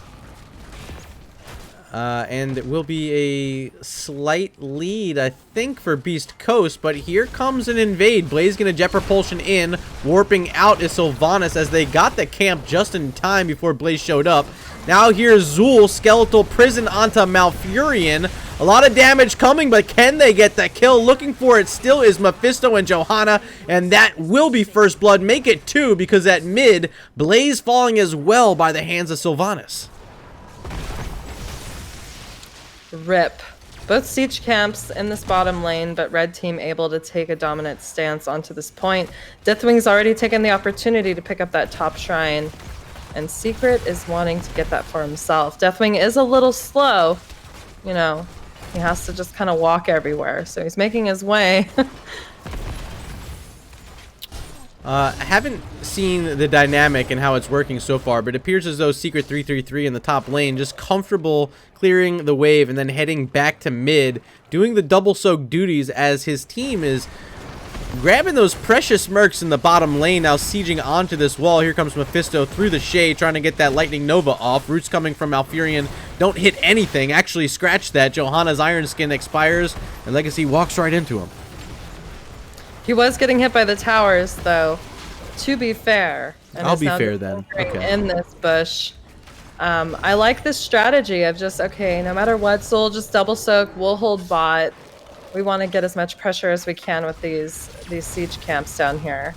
And it will be a slight lead, I think, for Beast Coast, but here comes an invade. Blaze gonna jet propulsion in, warping out is Sylvanas as they got the camp just in time before Blaze showed up. Now here's Zool, Skeletal Prison onto Malfurion. A lot of damage coming, but can they get that kill? Looking for it still is Mephisto and Johanna, and that will be first blood. Make it 2, because at mid, Blaze falling as well by the hands of Sylvanas. Rip. Both siege camps in this bottom lane, but red team able to take a dominant stance onto this point. Deathwing's already taken the opportunity to pick up that top shrine, and Secret is wanting to get that for himself. Deathwing is a little slow, you know, he has to just kind of walk everywhere, so he's making his way. I haven't seen the dynamic and how it's working so far, but it appears as though Secret 333 in the top lane just comfortable clearing the wave and then heading back to mid, doing the double soak duties as his team is grabbing those precious mercs in the bottom lane, now sieging onto this wall. Here comes Mephisto through the shade, trying to get that Lightning Nova off. Roots coming from Malfurion don't hit anything, actually scratch that. Johanna's Iron Skin expires, and Legacy walks right into him. He was getting hit by the towers, though, to be fair. And I'll be fair then. Okay. In this bush. I like this strategy of just, okay, no matter what, Soul, just double soak, we'll hold bot. We want to get as much pressure as we can with these siege camps down here.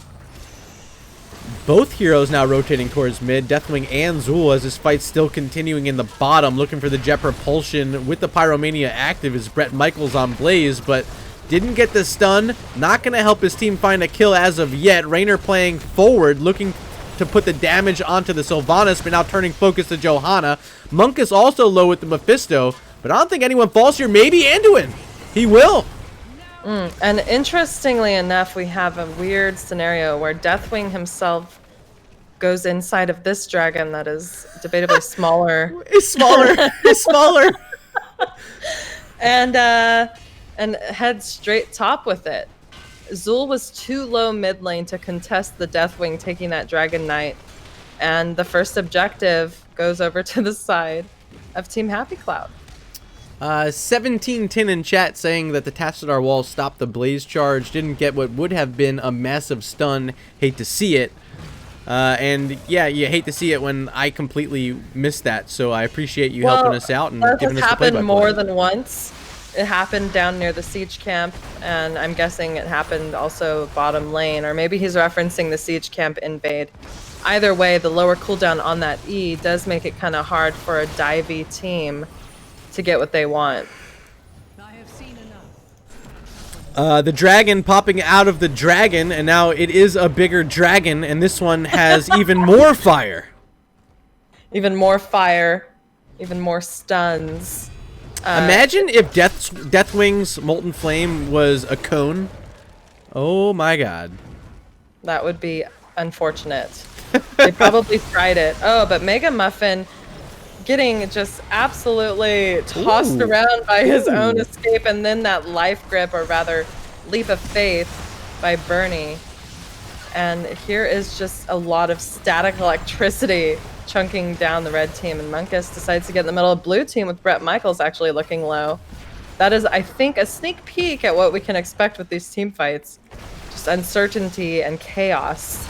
Both heroes now rotating towards mid, Deathwing and Zool, as this fight's still continuing in the bottom, looking for the jet propulsion with the Pyromania active is Brett Michaels on Blaze, but didn't get the stun. Not going to help his team find a kill as of yet. Rainer playing forward, looking to put the damage onto the Sylvanas, but now turning focus to Johanna. Monk is also low with the Mephisto, but I don't think anyone falls here. Maybe Anduin. He will. And interestingly enough, we have a weird scenario where Deathwing himself goes inside of this dragon that is debatably smaller. It's smaller. It's smaller. And head straight top with it. Zool was too low mid lane to contest the Deathwing taking that Dragon Knight, and the first objective goes over to the side of Team Happy Cloud. 1710 in chat saying that the Tassadar wall stopped the Blaze charge, didn't get what would have been a massive stun. Hate to see it. And yeah, you hate to see it when I completely missed that, so I apprate you helping us out and giving us the play-by-play. Happened more than once. it happened down near the siege camp, and I'm guessing it happened also bottom lane, or maybe he's referencing the siege camp invade. Either way, the lower cooldown on that E does make it kind of hard for a divey team to get what they want. The dragon popping out of the dragon, and now it is a bigger dragon, and this one has even more fire. Even more fire, even more stuns. Imagine if Deathwing's Molten Flame was a cone. Oh my god. That would be unfortunate. They probably tried it. Oh, but Mega Muffin getting just absolutely tossed around by his own escape, and then that life grip, or rather leap of faith, by Bernie. And here is just a lot of static electricity chunking down the red team, and Munkus decides to get in the middle of blue team with Bret Michaels actually looking low. That is, I think, a sneak peek at what we can expect with these team fights. Just uncertainty and chaos.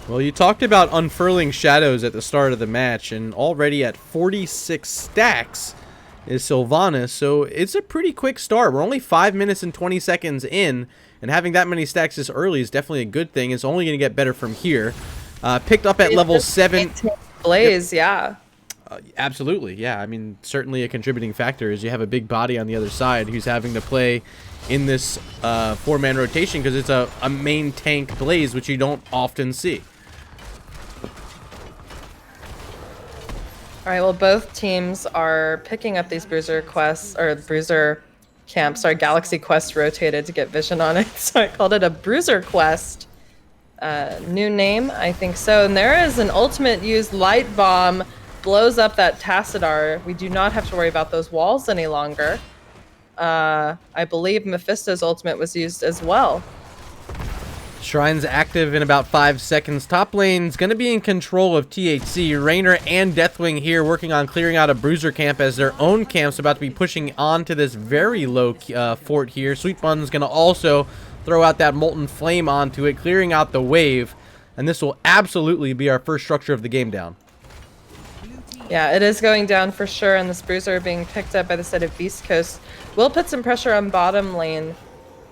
Well, you talked about unfurling shadows at the start of the match, and already at 46 stacks is Sylvanas, so it's a pretty quick start. We're only 5 minutes and 20 seconds in, and having that many stacks this early is definitely a good thing. It's only going to get better from here. Picked up at level 7. Blaze, yeah. Absolutely, yeah. I mean, certainly a contributing factor is you have a big body on the other side who's having to play in this 4-man rotation because it's a main tank Blaze, which you don't often see. All right, well, both teams are picking up these bruiser quests, or bruiser camps. Sorry, Galaxy Quest rotated to get vision on it, so I called it a bruiser quest. New name, I think so. And there is an ultimate used light bomb, blows up that Tassadar. We do not have to worry about those walls any longer. I believe Mephisto's ultimate was used as well. Shrine's active in about 5 seconds. Top lane's going to be in control of THC. Raynor and Deathwing here working on clearing out a bruiser camp as their own camp's about to be pushing onto this very low fort here. Sweet Bun's going to also throw out that Molten Flame onto it, clearing out the wave. And this will absolutely be our first structure of the game down. Yeah, it is going down for sure, and this bruiser being picked up by the side of Beast Coast will put some pressure on bottom lane.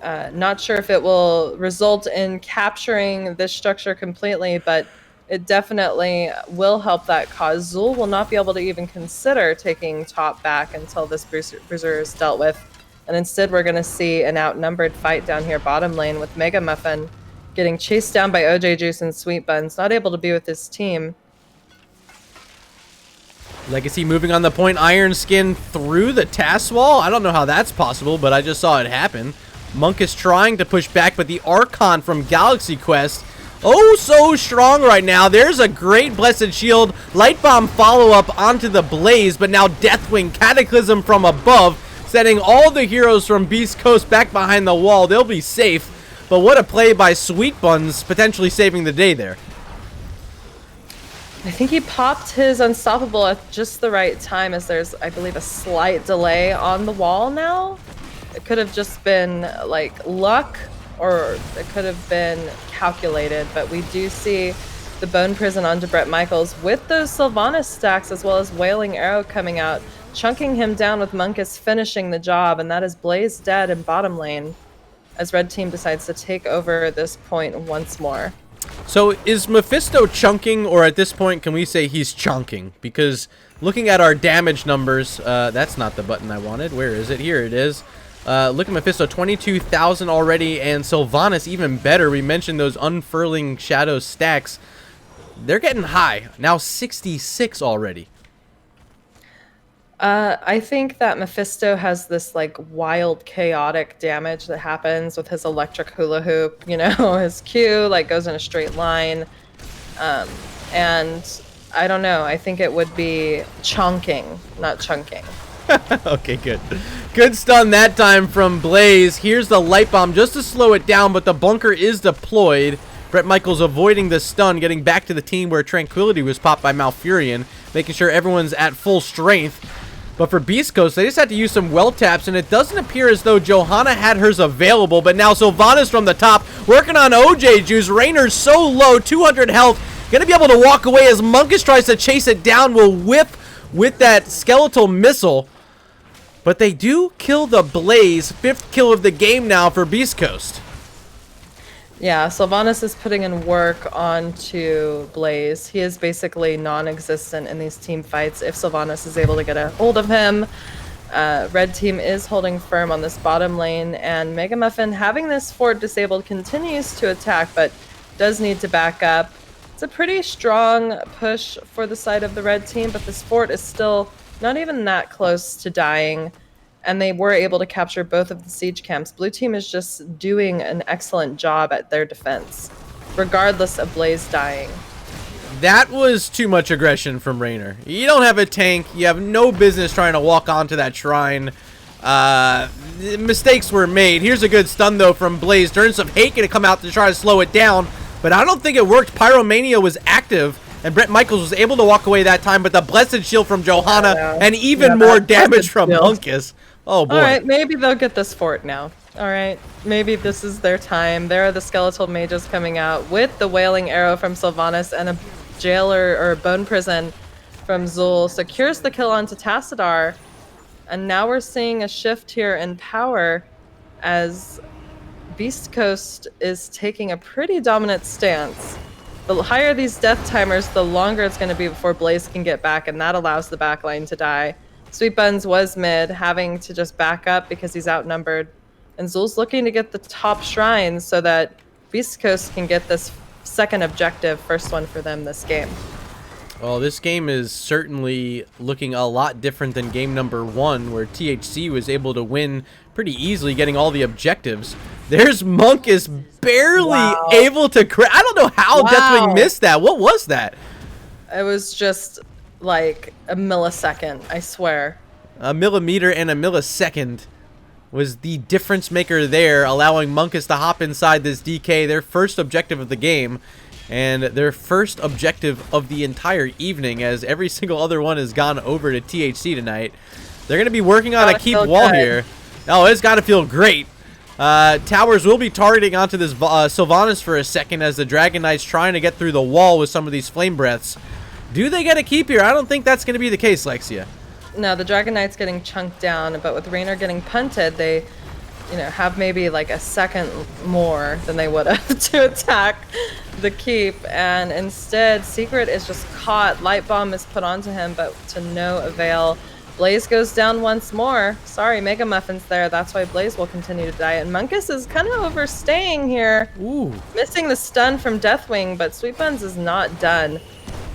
Not sure if it will result in capturing this structure completely, but it definitely will help that cause. Zul will not be able to even consider taking top back until this bruiser is dealt with. And instead, we're going to see an outnumbered fight down here bottom lane with Mega Muffin getting chased down by OJ Juice and Sweet Buns, not able to be with his team. Legacy moving on the point. Iron Skin through the task wall. I don't know how that's possible, but I just saw it happen. Monk is trying to push back, but the Archon from Galaxy Quest, oh so strong right now. There's a great Blessed Shield. Light Bomb follow-up onto the Blaze, but now Deathwing Cataclysm from above, setting all the heroes from Beast Coast back behind the wall. They'll be safe, but what a play by Sweet Buns, potentially saving the day there. I think he popped his Unstoppable at just the right time, as there's, I believe, a slight delay on the wall now. It could have just been like luck, or it could have been calculated, but we do see the Bone Prison onto Bret Michaels with those Sylvanas stacks, as well as Wailing Arrow coming out, chunking him down with Munkus finishing the job, and that is Blaze dead in bottom lane as red team decides to take over this point once more. So is Mephisto chunking, or at this point can we say he's chunking? Because looking at our damage numbers, that's not the button I wanted. Where is it? Here it is. Look at Mephisto, 22,000 already, and Sylvanas even better. We mentioned those unfurling shadow stacks. They're getting high. Now 66 already. I think that Mephisto has this like wild chaotic damage that happens with his electric hula hoop, you know, his Q like goes in a straight line. And I don't know, I think it would be chunking, not chunking. Okay, good. Good stun that time from Blaze. Here's the light bomb just to slow it down, but the bunker is deployed. Bret Michaels avoiding the stun, getting back to the team where Tranquility was popped by Malfurion, making sure everyone's at full strength. But for Beast Coast, they just had to use some well taps, and it doesn't appear as though Johanna had hers available, but now Sylvanas from the top, working on OJ Juice. Raynor's so low, 200 health, gonna be able to walk away as Munkus tries to chase it down, will whip with that skeletal missile. But they do kill the Blaze. 5th kill of the game now for Beast Coast. Yeah, Sylvanas is putting in work onto Blaze. He is basically non-existent in these team fights if Sylvanas is able to get a hold of him. Red team is holding firm on this bottom lane, and Mega Muffin, having this fort disabled, continues to attack, but does need to back up. It's a pretty strong push for the side of the red team, but this fort is still not even that close to dying, and they were able to capture both of the siege camps. Blue team is just doing an excellent job at their defense, regardless of Blaze dying. That was too much aggression from Raynor. You don't have a tank. You have no business trying to walk onto that shrine. Mistakes were made. Here's a good stun, though, from Blaze. Turns of Hate going to come out to try to slow it down, but I don't think it worked. Pyromania was active, and Brett Michaels was able to walk away that time, but the Blessed Shield from Johanna and even more damage from Monkus. Oh, boy. All right, maybe they'll get this fort now. All right, maybe this is their time. There are the skeletal mages coming out with the Wailing Arrow from Sylvanas and a jailer or bone prison from Zul. Secures the kill onto Tassadar. And now we're seeing a shift here in power as Beast Coast is taking a pretty dominant stance. The higher these death timers, the longer it's going to be before Blaze can get back, and that allows the backline to die. Sweet Buns was mid, having to just back up because he's outnumbered. And Zul's looking to get the top shrine so that Beast Coast can get this second objective, first one for them this game. Well, this game is certainly looking a lot different than game number 1, where THC was able to win pretty easily, getting all the objectives. There's Monkus barely able to I don't know how Deathwing missed that. What was that? It was just like a millisecond, I swear. A millimeter and a millisecond was the difference maker there, allowing Monkus to hop inside this DK, their first objective of the game, and their first objective of the entire evening, as every single other one has gone over to THC tonight. They're going to be working on a keep wall here. Oh, it's got to feel great. Towers will be targeting onto this Sylvanas for a second as the Dragon Knight's trying to get through the wall with some of these flame breaths. Do they get a keep here? I don't think that's going to be the case, Slexia. No, the Dragon Knight's getting chunked down, but with Raynor getting punted, they, have maybe like a second more than they would have to attack the keep, and instead Secret is just caught. Light Bomb is put onto him, but to no avail. Blaze goes down once more. Sorry, Mega Muffin's there. That's why Blaze will continue to die. And Monkus is kind of overstaying here. Ooh. Missing the stun from Deathwing, but Sweet Buns is not done.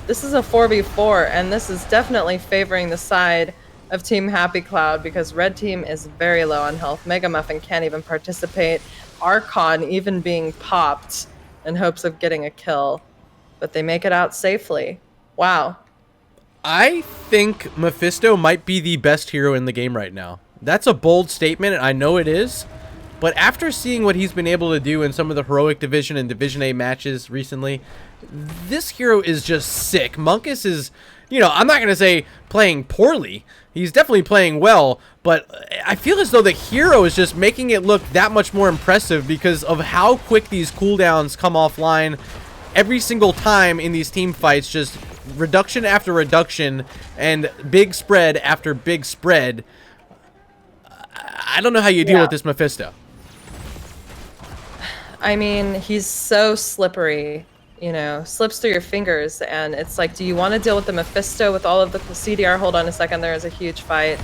This is a 4v4, and this is definitely favoring the side of Team Happy Cloud because Red Team is very low on health. Mega Muffin can't even participate. Archon even being popped in hopes of getting a kill, but they make it out safely. Wow. I think Mephisto might be the best hero in the game right now. That's a bold statement, and I know it is. But after seeing what he's been able to do in some of the Heroic Division and Division A matches recently, this hero is just sick. Monkus is, I'm not going to say playing poorly. He's definitely playing well, but I feel as though the hero is just making it look that much more impressive because of how quick these cooldowns come offline every single time in these team fights. Just reduction after reduction and big spread after big spread. I don't know how you deal with this Mephisto. I mean, he's so slippery, slips through your fingers, and it's like, do you want to deal with the Mephisto with all of the CDR? Hold on a second, there is a huge fight.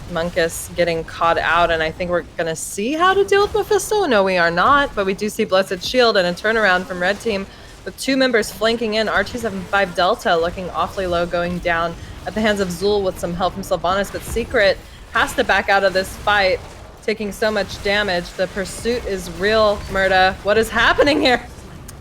Monkus getting caught out, and I think we're going to see how to deal with Mephisto. No, we are not, but we do see Blessed Shield and a turnaround from Red Team with 2 members flanking in. R275 Delta looking awfully low, going down at the hands of Zul with some help from Sylvanas, but Secret has to back out of this fight, taking so much damage. The pursuit is real, Murda. What is happening here?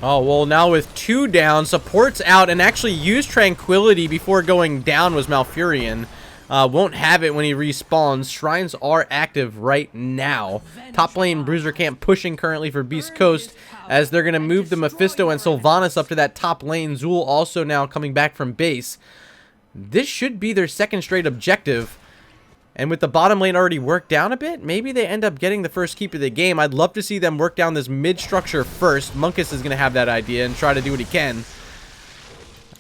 Oh, well, now with 2 down, support's out, and actually used Tranquility before going down was Malfurion. Won't have it when he respawns. Shrines are active right now. Top lane, Bruiser Camp pushing currently for Beast Coast as they're going to move the Mephisto and Sylvanas up to that top lane. Zul also now coming back from base. This should be their second straight objective. And with the bottom lane already worked down a bit, maybe they end up getting the first keep of the game. I'd love to see them work down this mid structure first. Monkus is going to have that idea and try to do what he can.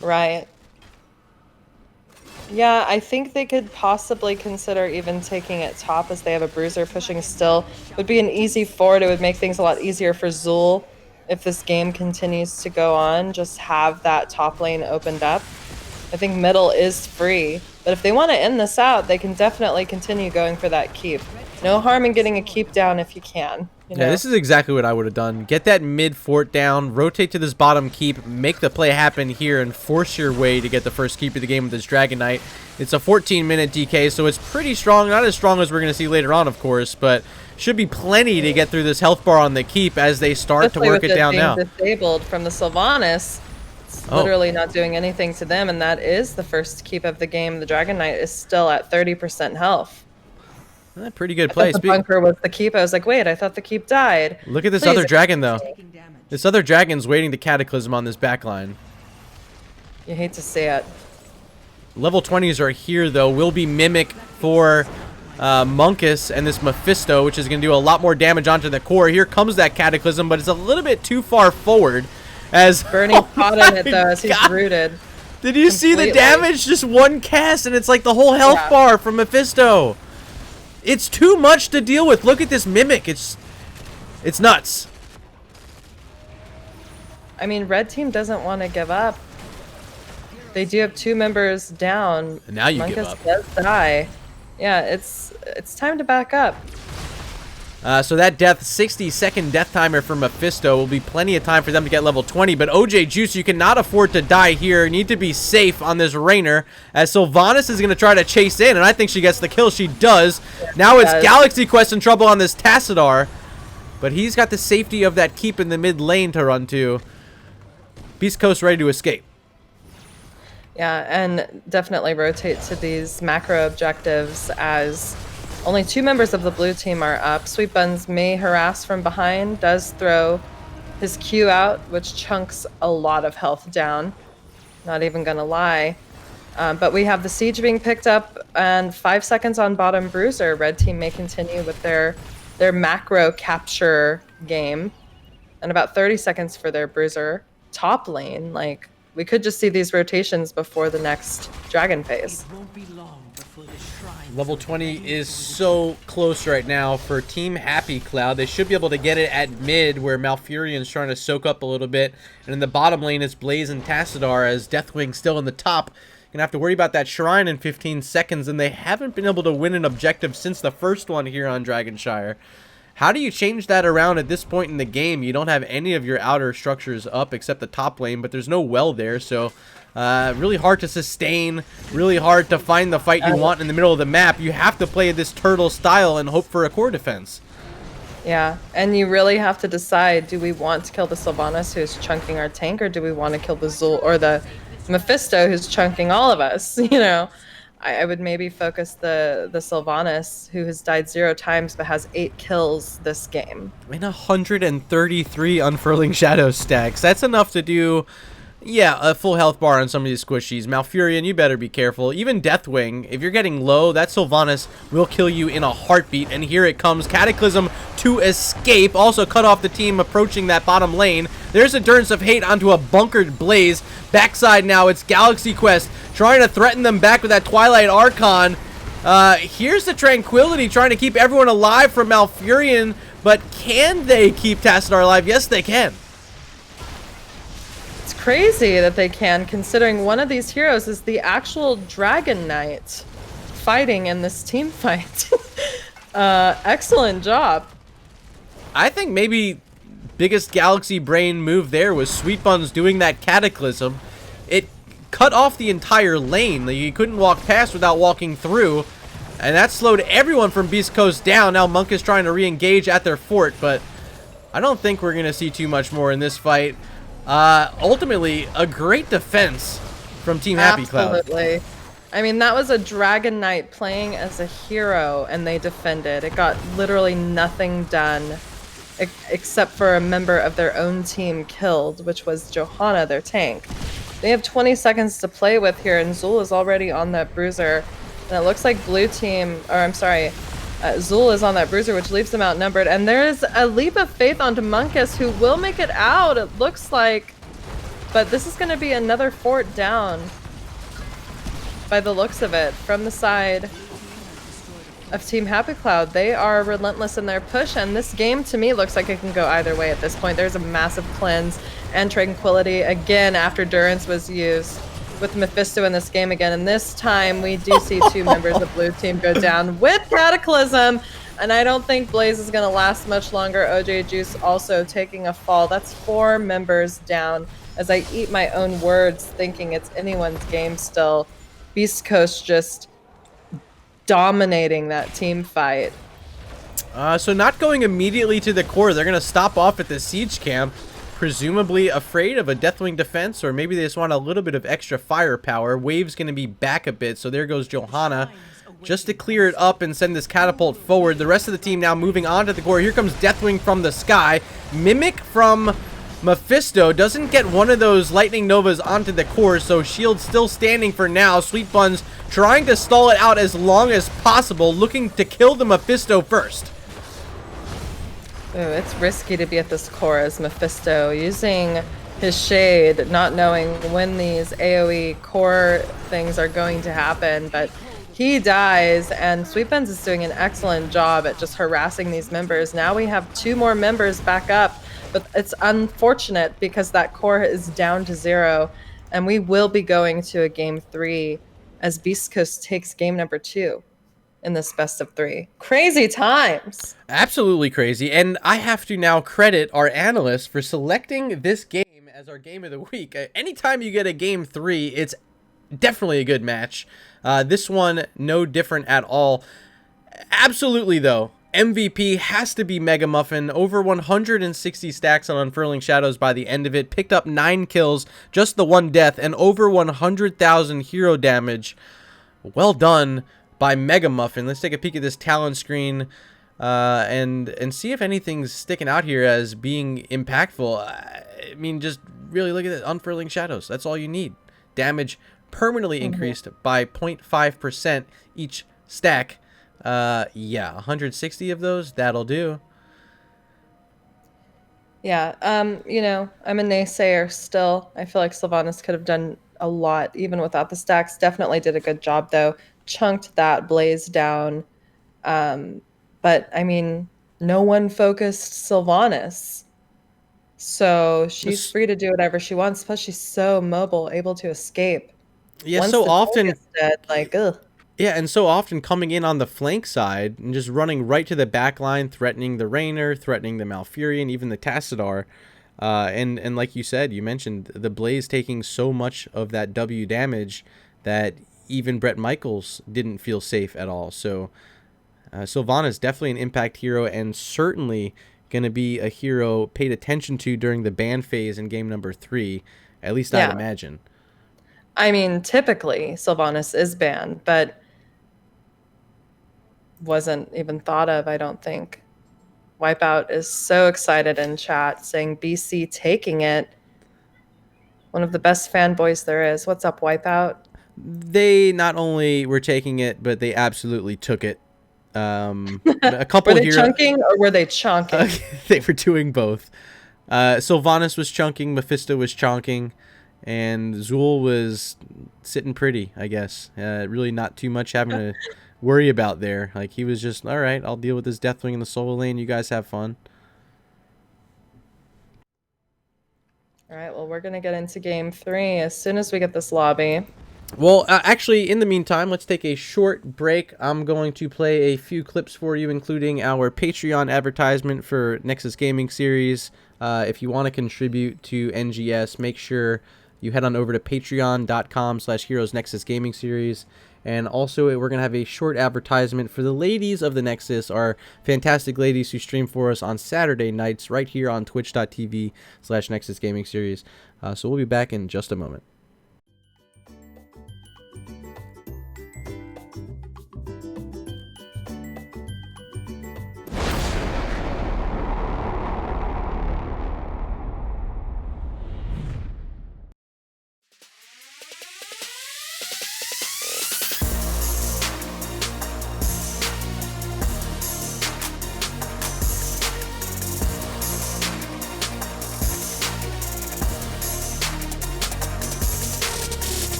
Right. Yeah, I think they could possibly consider even taking it top as they have a bruiser pushing still. Would be an easy forward. It would make things a lot easier for Zul if this game continues to go on. Just have that top lane opened up. I think middle is free, but if they want to end this out, they can definitely continue going for that keep. No harm in getting a keep down if you can. You know? Yeah, this is exactly what I would have done. Get that mid fort down, rotate to this bottom keep, make the play happen here, and force your way to get the first keep of the game with this Dragon Knight. It's a 14-minute DK, so it's pretty strong. Not as strong as we're going to see later on, of course, but should be plenty to get through this health bar on the keep as they start to work it down now. Disabled from the Sylvanas. It's literally not doing anything to them, and that is the first keep of the game. The Dragon Knight is still at 30% health. Pretty good play. The bunker was the keep. I was like, wait, I thought the keep died. Look at this other dragon, though. This other dragon's waiting to Cataclysm on this backline. You hate to see it. Level 20s are here, though. Will be Mimic for Monkus and this Mephisto, which is going to do a lot more damage onto the core. Here comes that Cataclysm, but it's a little bit too far forward. As Bernie caught in it, though, as he's rooted. Did you see the damage? Just one cast, and it's like the whole health bar from Mephisto. It's too much to deal with. Look at this Mimic. It's nuts. I mean, red team doesn't want to give up. They do have 2 members down. And now you give Monkus up. does die. Yeah, it's time to back up. So that 60-second death timer for Mephisto will be plenty of time for them to get level 20. But OJ Juice, you cannot afford to die here. You need to be safe on this Rainer, as Sylvanas is going to try to chase in, and I think she gets the kill. She does. Now it's Galaxy Quest in trouble on this Tassadar, but he's got the safety of that keep in the mid lane to run to. Beast Coast ready to escape. Yeah, and definitely rotate to these macro objectives as only 2 members of the blue team are up. Sweet Buns may harass from behind, does throw his Q out, which chunks a lot of health down. Not even gonna lie. But we have the siege being picked up and 5 seconds on bottom bruiser. Red team may continue with their macro capture game. And about 30 seconds for their bruiser. Top lane, like, we could just see these rotations before the next dragon phase. Level 20 is so close right now for Team Happy Cloud. They should be able to get it at mid, where Malfurion's trying to soak up a little bit. And in the bottom lane, it's Blaze and Tassadar, as Deathwing still in the top. Gonna have to worry about that shrine in 15 seconds, and they haven't been able to win an objective since the first one here on Dragonshire. How do you change that around at this point in the game? You don't have any of your outer structures up except the top lane, but there's no well there, so really hard to sustain, really hard to find the fight you want in the middle of the map. You have to play this turtle style and hope for a core defense. Yeah, and you really have to decide, do we want to kill the Sylvanas who's chunking our tank, or do we want to kill the Zul or the Mephisto who's chunking all of us? You know, I would maybe focus the Sylvanas, who has died 0 times but has 8 kills this game. And 133 Unfurling Shadow stacks. That's enough to do, yeah, a full health bar on some of these squishies. Malfurion, you better be careful. Even Deathwing, if you're getting low, that Sylvanas will kill you in a heartbeat. And here it comes. Cataclysm to escape. Also cut off the team approaching that bottom lane. There's Endurance of Hate onto a bunkered Blaze. Backside now, it's Galaxy Quest trying to threaten them back with that Twilight Archon. Here's the Tranquility trying to keep everyone alive from Malfurion. But can they keep Tassadar alive? Yes, they can. It's crazy that they can, considering one of these heroes is the actual Dragon Knight fighting in this team fight. Excellent job. I think maybe biggest Galaxy Brain move there was Sweet Buns doing that Cataclysm. It cut off the entire lane. Like, you couldn't walk past without walking through. And that slowed everyone from Beast Coast down. Now Monk is trying to re-engage at their fort, but I don't think we're going to see too much more in this fight. Ultimately, a great defense from Team Happy Cloud. Absolutely. I mean, that was a Dragon Knight playing as a hero, and they defended. It got literally nothing done except for a member of their own team killed, which was Johanna, their tank. They have 20 seconds to play with here, and Zul is already on that bruiser. And it looks like blue team, or I'm sorry, Zul is on that bruiser, which leaves them outnumbered. And there's a leap of faith onto Monkus, who will make it out, it looks like. But this is going to be another fort down. by the looks of it, from the side of Team Happy Cloud. They are relentless in their push, and this game to me looks like it can go either way at this point. There's a massive cleanse and tranquility again after Durance was used with Mephisto in this game again, and this time we do see 2 members of blue team go down with Cataclysm, and I don't think Blaze is going to last much longer. OJ Juice also taking a fall. That's 4 members down as I eat my own words thinking it's anyone's game still. Beast Coast just dominating that team fight. So not going immediately to the core. They're going to stop off at the siege camp, presumably afraid of a Deathwing defense, or maybe they just want a little bit of extra firepower. Wave's going to be back a bit, so there goes Johanna just to clear it up and send this catapult forward. The rest of the team now moving on to the core. Here comes Deathwing from the sky. Mimic from Mephisto doesn't get one of those lightning novas onto the core, so shield's still standing for now. Sweet Buns trying to stall it out as long as possible, looking to kill the Mephisto first. Ooh, it's risky to be at this core as Mephisto using his shade, not knowing when these AoE core things are going to happen, but he dies, and Sweet Buns is doing an excellent job at just harassing these members. Now we have 2 more members back up, but it's unfortunate because that core is down to 0, and we will be going to a game 3 as Beast Coast takes game number 2 in this best of 3. Crazy times. Absolutely crazy, and I have to now credit our analysts for selecting this game as our game of the week. Anytime you get a game 3, it's definitely a good match. This one, no different at all. Absolutely, though, MVP has to be Mega Muffin. Over 160 stacks on Unfurling Shadows by the end of it. Picked up 9 kills, just the 1 death, and over 100,000 hero damage. Well done by Mega Muffin. Let's take a peek at this Talon screen and see if anything's sticking out here as being impactful. I mean, just really look at it. Unfurling Shadows. That's all you need. Damage permanently increased by 0.5% each stack. Yeah, 160 of those, that'll do. Yeah, you know, I'm a naysayer still. I feel like Sylvanas could have done a lot even without the stacks. Definitely did a good job though. Chunked that Blaze down. But I mean, no one focused Sylvanas. So she's free to do whatever she wants, plus she's so mobile, able to escape. Yeah, Once so the often target's dead, like, ugh. Yeah, and so often coming in on the flank side and just running right to the back line, threatening the Rainer, threatening the Malfurion, even the Tassadar. And like you said, you mentioned the Blaze taking so much of that W damage that even Bret Michaels didn't feel safe at all. So Sylvanas is definitely an impact hero and certainly going to be a hero paid attention to during the ban phase in game number 3, at least I'd imagine. I mean, typically Sylvanas is banned, but wasn't even thought of, I don't think. Wipeout is so excited in chat, saying BC taking it. One of the best fanboys there is. What's up, Wipeout? They not only were taking it, but they absolutely took it. A couple were they chunking or were they chonking? They were doing both. Sylvanas was chunking, Mephisto was chonking, and Zul was sitting pretty, I guess. Really not too much having to worry about there. Like, he was just, all right, I'll deal with this Deathwing in the solo lane. You guys have fun. All right, well, we're going to get into game 3 as soon as we get this lobby. Well, actually, in the meantime, let's take a short break. I'm going to play a few clips for you, including our Patreon advertisement for Nexus Gaming Series. If you want to contribute to NGS, make sure you head on over to patreon.com/Heroes Nexus Gaming Series. And also, we're going to have a short advertisement for the ladies of the Nexus, our fantastic ladies who stream for us on Saturday nights right here on twitch.tv/Nexus Gaming Series. So we'll be back in just a moment.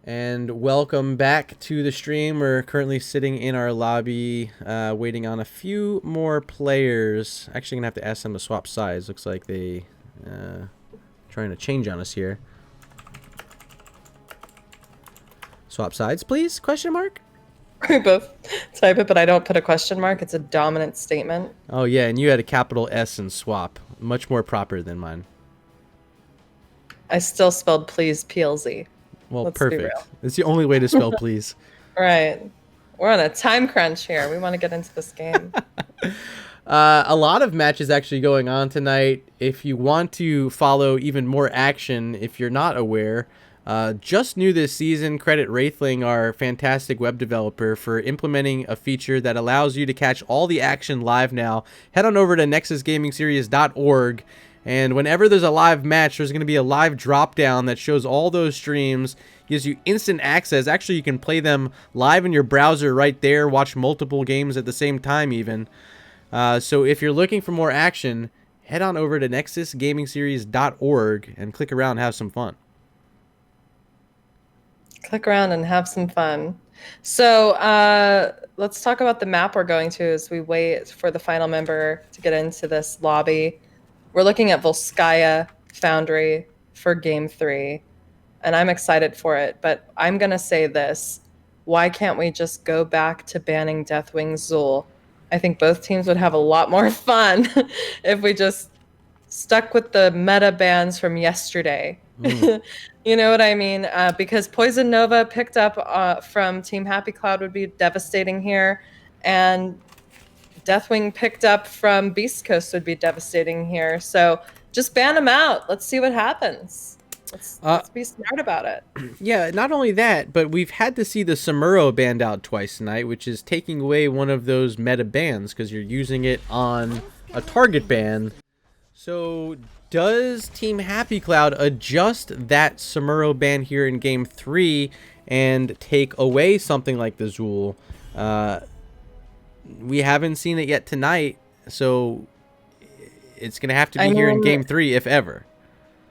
And welcome back to the stream. We're currently sitting in our lobby, waiting on a few more players. Actually, gonna have to ask them to swap sides. Looks like they trying to change on us here. Swap sides, please? Question mark? We both type it, but I don't put a question mark. It's a dominant statement. Oh yeah, and you had a capital S in swap. Much more proper than mine. I still spelled please PLZ. Well, Let's be perfect. real. It's the only way to spell please. Right. We're on a time crunch here. We want to get into this game. A lot of matches actually going on tonight. If you want to follow even more action, if you're not aware, just new this season, credit Wraithling, our fantastic web developer, for implementing a feature that allows you to catch all the action live now. Head on over to nexusgamingseries.org, and whenever there's a live match, there's going to be a live drop down that shows all those streams, gives you instant access. Actually, you can play them live in your browser right there, watch multiple games at the same time even. So if you're looking for more action, head on over to nexusgamingseries.org and click around and have some fun. Click around and have some fun. So let's talk about the map we're going to as we wait for the final member to get into this lobby. We're looking at Volskaya Foundry for Game 3, and I'm excited for it, but I'm going to say this. Why can't we just go back to banning Deathwing Zul? I think both teams would have a lot more fun if we just stuck with the meta bans from yesterday. You know what I mean? Because Poison Nova picked up from Team Happy Cloud would be devastating here, and Deathwing picked up from Beast Coast would be devastating here. So just ban them out. Let's see what happens. Let's be smart about it. Yeah, not only that, but we've had to see the Samuro banned out twice tonight, which is taking away one of those meta bans because you're using it on a target ban. So does Team Happy Cloud adjust that Samuro ban here in Game 3 and take away something like the Zul? We haven't seen it yet tonight, so it's going to have to be here in Game 3, if ever.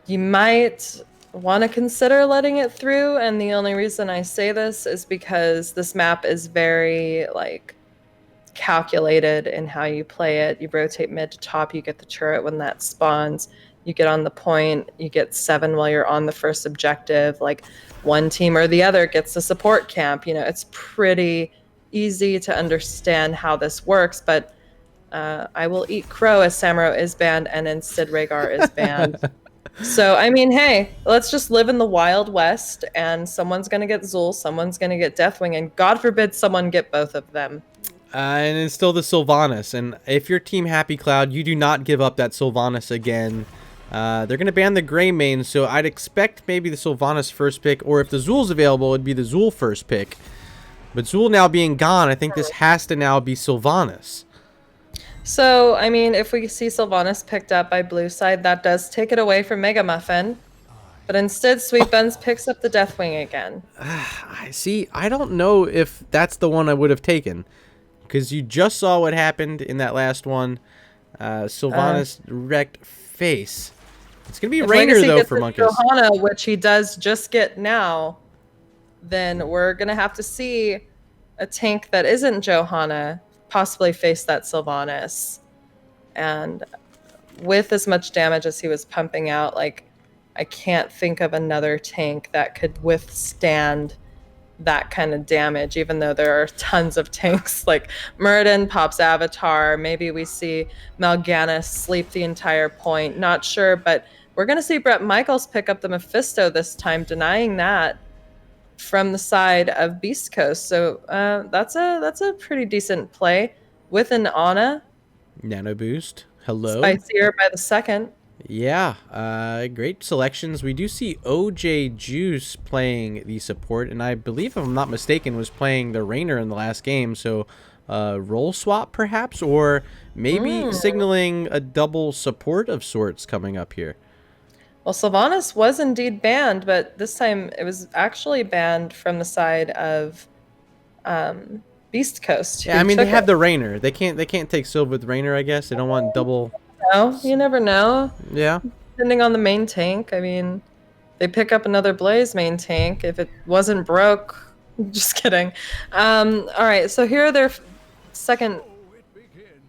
You might want to consider letting it through, and the only reason I say this is because this map is very, calculated in how you play it. You rotate mid to top, you get the turret when that spawns, you get on the point, you get 7 while you're on the first objective, one team or the other gets the support camp. It's pretty easy to understand how this works, but I will eat crow as Samuro is banned and instead Rhaegar is banned. So, hey, let's just live in the Wild West, and someone's going to get Zul, someone's going to get Deathwing, and God forbid someone get both of them. And it's still the Sylvanas, and if you're Team Happy Cloud, you do not give up that Sylvanas again. They're going to ban the Grey main, so I'd expect maybe the Sylvanas first pick, or if the Zul's available, it'd be the Zul first pick. But Zul now being gone, I think this has to now be Sylvanas. So, if we see Sylvanas picked up by blue side, that does take it away from Mega Muffin. But instead, Sweet Buns picks up the Deathwing again. I don't know if that's the one I would have taken. Because you just saw what happened in that last one. Sylvanas wrecked face. It's going to be Rainer, though, for Monkus. Johanna, which he does just get now, then we're going to have to see a tank that isn't Johanna possibly face that Sylvanas. And with as much damage as he was pumping out, I can't think of another tank that could withstand that kind of damage, even though there are tons of tanks like Murda pops Avatar. Maybe we see Mal'Ganis sleep the entire point. Not sure, but we're going to see Brett Michaels pick up the Mephisto this time, denying that from the side of Beast Coast. So that's a pretty decent play with an Ana. Nano boost. Hello. Spicier by the second. Yeah, great selections. We do see OJ Juice playing the support, and I believe, if I'm not mistaken, was playing the Rainer in the last game. So role swap, perhaps, or maybe signaling a double support of sorts coming up here. Well, Sylvanas was indeed banned, but this time it was actually banned from the side of Beast Coast. Yeah, they have the Rainer. They can't take Sylv with Rainer, I guess. They don't want double. No, you never know. Yeah. Depending on the main tank, They pick up another Blaze main tank. If it wasn't broke, just kidding. All right, so here are their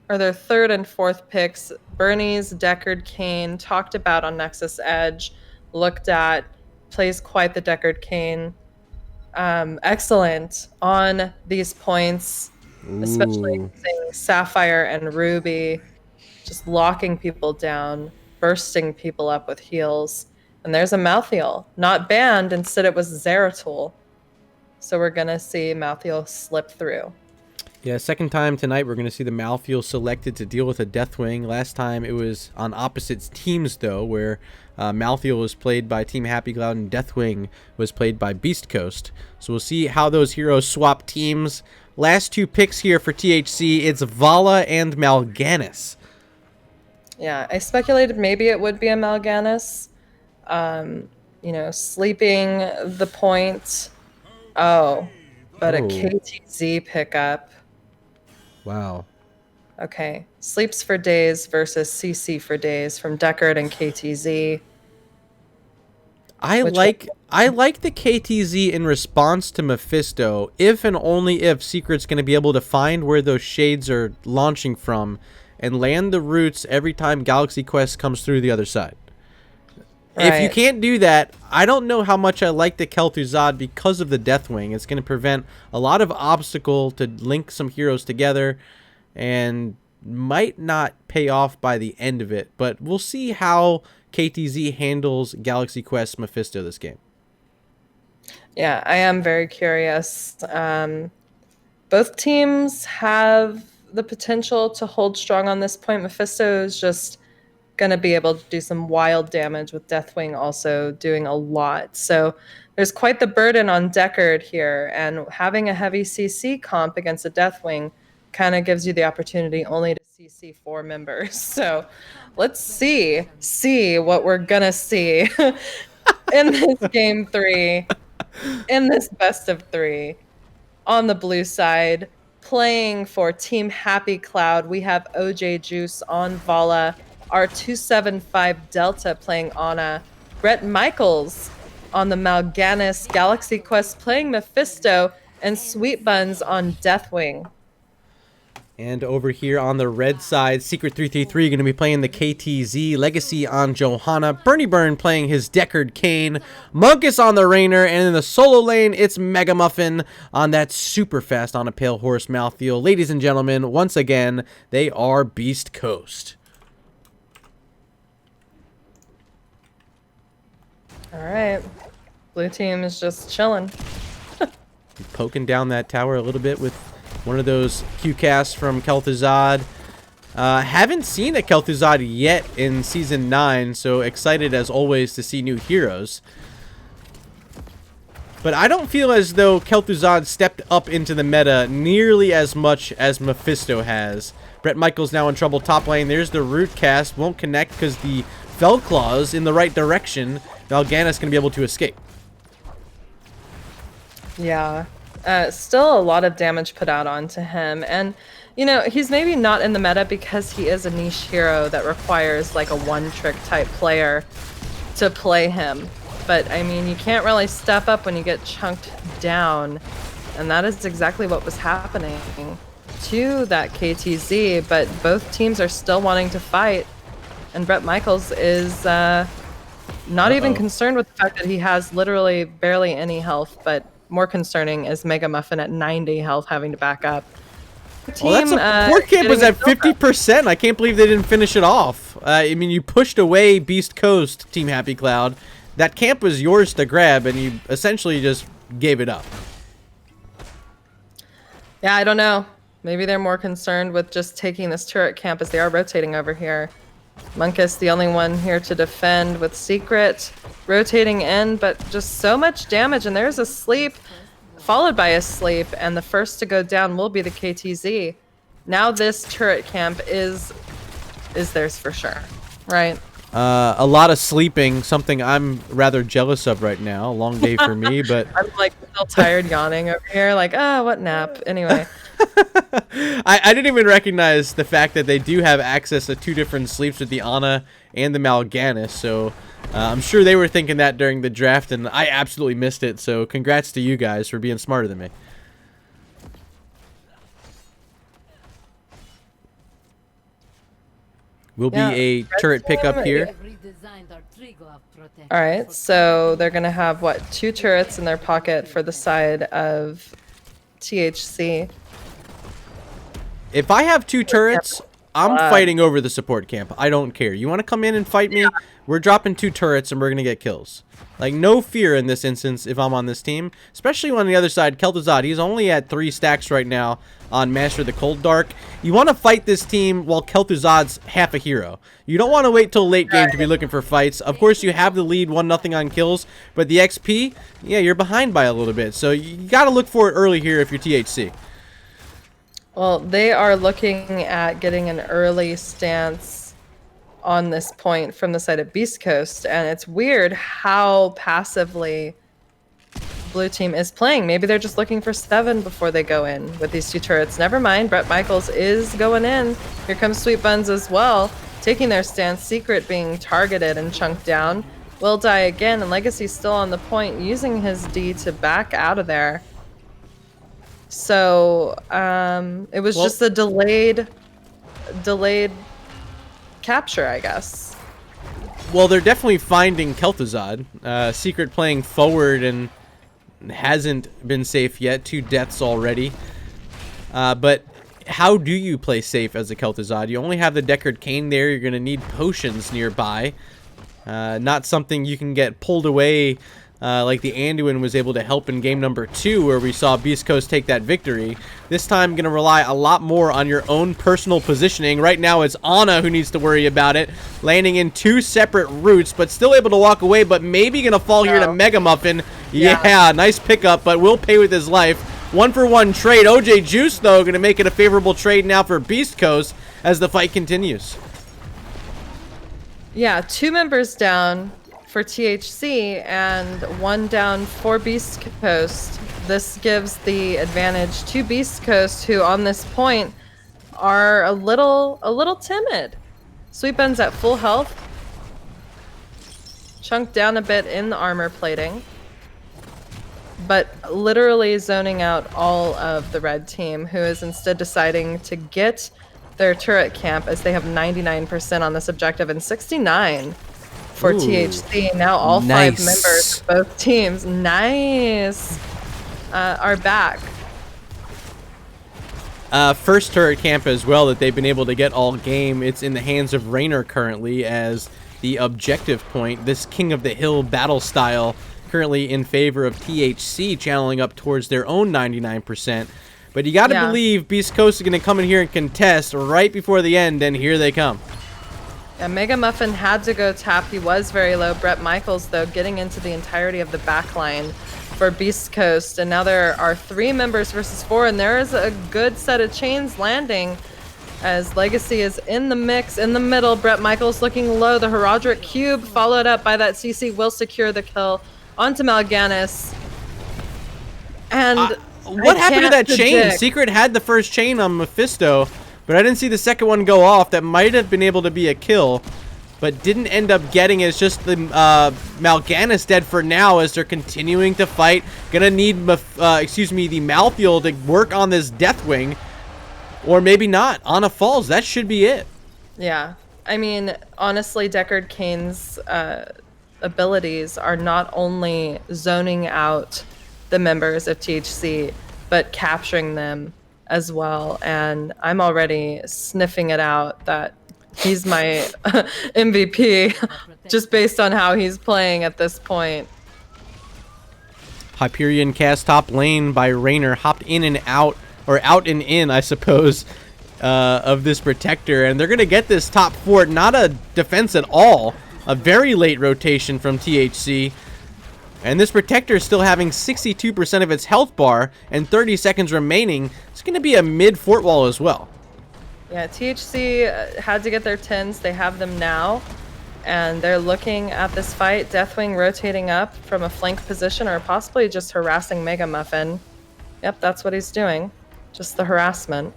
their third and fourth picks. Bernie's Deckard Cain, talked about on Nexus Edge, looked at, plays quite the Deckard Cain. Excellent on these points, especially using Sapphire and Ruby, just locking people down, bursting people up with heals. And there's a Malthael, not banned, instead it was Zeratul. So we're going to see Malthael slip through. Yeah, second time tonight we're going to see the Malthael selected to deal with a Deathwing. Last time it was on opposite teams, though, where Malthael was played by Team Happy Cloud and Deathwing was played by Beast Coast. So we'll see how those heroes swap teams. Last two picks here for THC, it's Vala and Mal'Ganis. Yeah, I speculated maybe it would be a Mal'Ganis. You know, sleeping the point. Oh, but a KTZ pickup. Wow. Okay, sleeps for days versus CC for days from Deckard and KTZ. I like the KTZ in response to Mephisto, if and only if Secret's going to be able to find where those shades are launching from and land the roots every time Galaxy Quest comes through the other side. Right. If you can't do that, I don't know how much I like the Kel'Thuzad because of the Deathwing. It's going to prevent a lot of obstacle to link some heroes together and might not pay off by the end of it. But we'll see how KTZ handles Galaxy Quest Mephisto this game. Yeah, I am very curious. Both teams have the potential to hold strong on this point. Mephisto is just going to be able to do some wild damage with Deathwing also doing a lot. So there's quite the burden on Deckard here, and having a heavy CC comp against a Deathwing kind of gives you the opportunity only to CC 4 members. So let's see what we're going to see in this game 3, in this best of 3. On the blue side, playing for Team Happy Cloud, we have OJ Juice on Vala, R275 Delta playing Ana, Brett Michaels on the Mal'Ganis, Galaxy Quest playing Mephisto, and Sweet Buns on Deathwing. And over here on the red side, Secret 333 going to be playing the KTZ, Legacy on Johanna, Bernie Byrne playing his Deckard Cain, Monkus on the Rainer, and in the solo lane, it's Mega Muffin on that super fast on a Pale Horse Malthael. Ladies and gentlemen, once again, they are Beast Coast. All right. Blue team is just chilling. Poking down that tower a little bit with one of those Q casts from Kel'Thuzad. Haven't seen a Kel'Thuzad yet in Season 9, so excited as always to see new heroes. But I don't feel as though Kel'Thuzad stepped up into the meta nearly as much as Mephisto has. Brett Michaels now in trouble top lane. There's the root cast. Won't connect because the Fell Claw's in the right direction. Mal'Ganis going to be able to escape. Yeah. Still a lot of damage put out onto him. And, you know, he's maybe not in the meta because he is a niche hero that requires like a one-trick type player to play him. But, I mean, you can't really step up when you get chunked down. And that is exactly what was happening to that KTZ. But both teams are still wanting to fight. And Brett Michaels is not even concerned with the fact that he has literally barely any health. But more concerning is Mega Muffin at 90 health having to back up. Port Camp was at 50%. I can't believe they didn't finish it off. I mean, you pushed away Beast Coast, Team Happy Cloud. That camp was yours to grab, and you essentially just gave it up. Yeah, I don't know. Maybe they're more concerned with just taking this turret camp as they are rotating over here. Monkus, the only one here to defend with Secret, rotating in, but just so much damage. And there's a sleep, followed by a sleep, and the first to go down will be the KTZ. Now this turret camp is theirs for sure, right? A lot of sleeping, something I'm rather jealous of right now. A long day for me, but I'm like still tired, yawning over here, like, oh, what nap? Anyway. I didn't even recognize the fact that they do have access to two different sleeps with the Ana and the Mal'Ganis, so I'm sure they were thinking that during the draft, and I absolutely missed it, so congrats to you guys for being smarter than me. Will be a turret pickup here. All right, so they're going to have, what, 2 turrets in their pocket for the side of THC. If I have 2 turrets, I'm fighting over the support camp. I don't care. You want to come in and fight me? We're dropping 2 turrets and we're going to get kills. Like, no fear in this instance if I'm on this team. Especially on the other side, Kel'Thuzad. He's only at 3 stacks right now on Master of the Cold Dark. You want to fight this team while Kel'Thuzad's half a hero. You don't want to wait till late game to be looking for fights. Of course, you have the lead 1-0 on kills. But the XP, yeah, you're behind by a little bit. So you got to look for it early here if you're THC. Well, they are looking at getting an early stance on this point from the side of Beast Coast, and it's weird how passively blue team is playing. Maybe they're just looking for 7 before they go in with these 2 turrets. Never mind, Brett Michaels is going in. Here comes Sweet Buns as well, taking their stance. Secret being targeted and chunked down. Will die again, and Legacy still on the point, using his D to back out of there. So it was just a delayed capture, I guess. Well, they're definitely finding Kel'Thuzad. Secret playing forward and hasn't been safe yet. 2 deaths already. But how do you play safe as a Kel'Thuzad? You only have the Deckard Cain there. You're going to need potions nearby. Not something you can get pulled away like the Anduin was able to help in game number 2, where we saw Beast Coast take that victory. This time, going to rely a lot more on your own personal positioning. Right now, it's Ana who needs to worry about it, landing in 2 separate routes, but still able to walk away, but maybe going to fall here to Mega Muffin. Yeah, nice pickup, but will pay with his life. 1-for-1 trade. OJ Juice, though, going to make it a favorable trade now for Beast Coast as the fight continues. Yeah, 2 members down for THC and 1 down for Beast Coast. This gives the advantage to Beast Coast, who on this point are a little timid. Sweet Buns at full health, chunked down a bit in the armor plating, but literally zoning out all of the red team, who is instead deciding to get their turret camp as they have 99% on this objective and 69 for THC. Now all 5 members, both teams, are back. First turret camp as well that they've been able to get all game. It's in the hands of Raynor currently as the objective point. This King of the Hill battle style currently in favor of THC, channeling up towards their own 99%. But you got to believe Beast Coast is going to come in here and contest right before the end, and here they come. Yeah, Mega Muffin had to go tap. He was very low. Brett Michaels, though, getting into the entirety of the backline for Beast Coast. And now there are 3 members versus 4, and there is a good set of chains landing as Legacy is in the mix, in the middle. Brett Michaels looking low. The Herodric Cube, followed up by that CC, will secure the kill onto Mal'Ganis. And what happened to that chain? Secret had the first chain on Mephisto, but I didn't see the second one go off. That might have been able to be a kill, but didn't end up getting it. It's just the Mal'Ganis dead for now as they're continuing to fight. Gonna need, the Malthiel to work on this Deathwing, or maybe not. Ana falls. That should be it. Yeah. I mean, honestly, Deckard Cain's abilities are not only zoning out the members of THC, but capturing them as well. And I'm already sniffing it out that he's my MVP just based on how he's playing at this point. Hyperion cast top lane by Raynor, hopped in and out, or out and in, I suppose, of this Protector. And they're going to get this top fort. Not a defense at all. A very late rotation from THC. And this Protector is still having 62% of its health bar and 30 seconds remaining. It's going to be a mid fort wall as well. Yeah, THC had to get their 10s. They have them now. And they're looking at this fight. Deathwing rotating up from a flank position or possibly just harassing Mega Muffin. Yep, that's what he's doing. Just the harassment.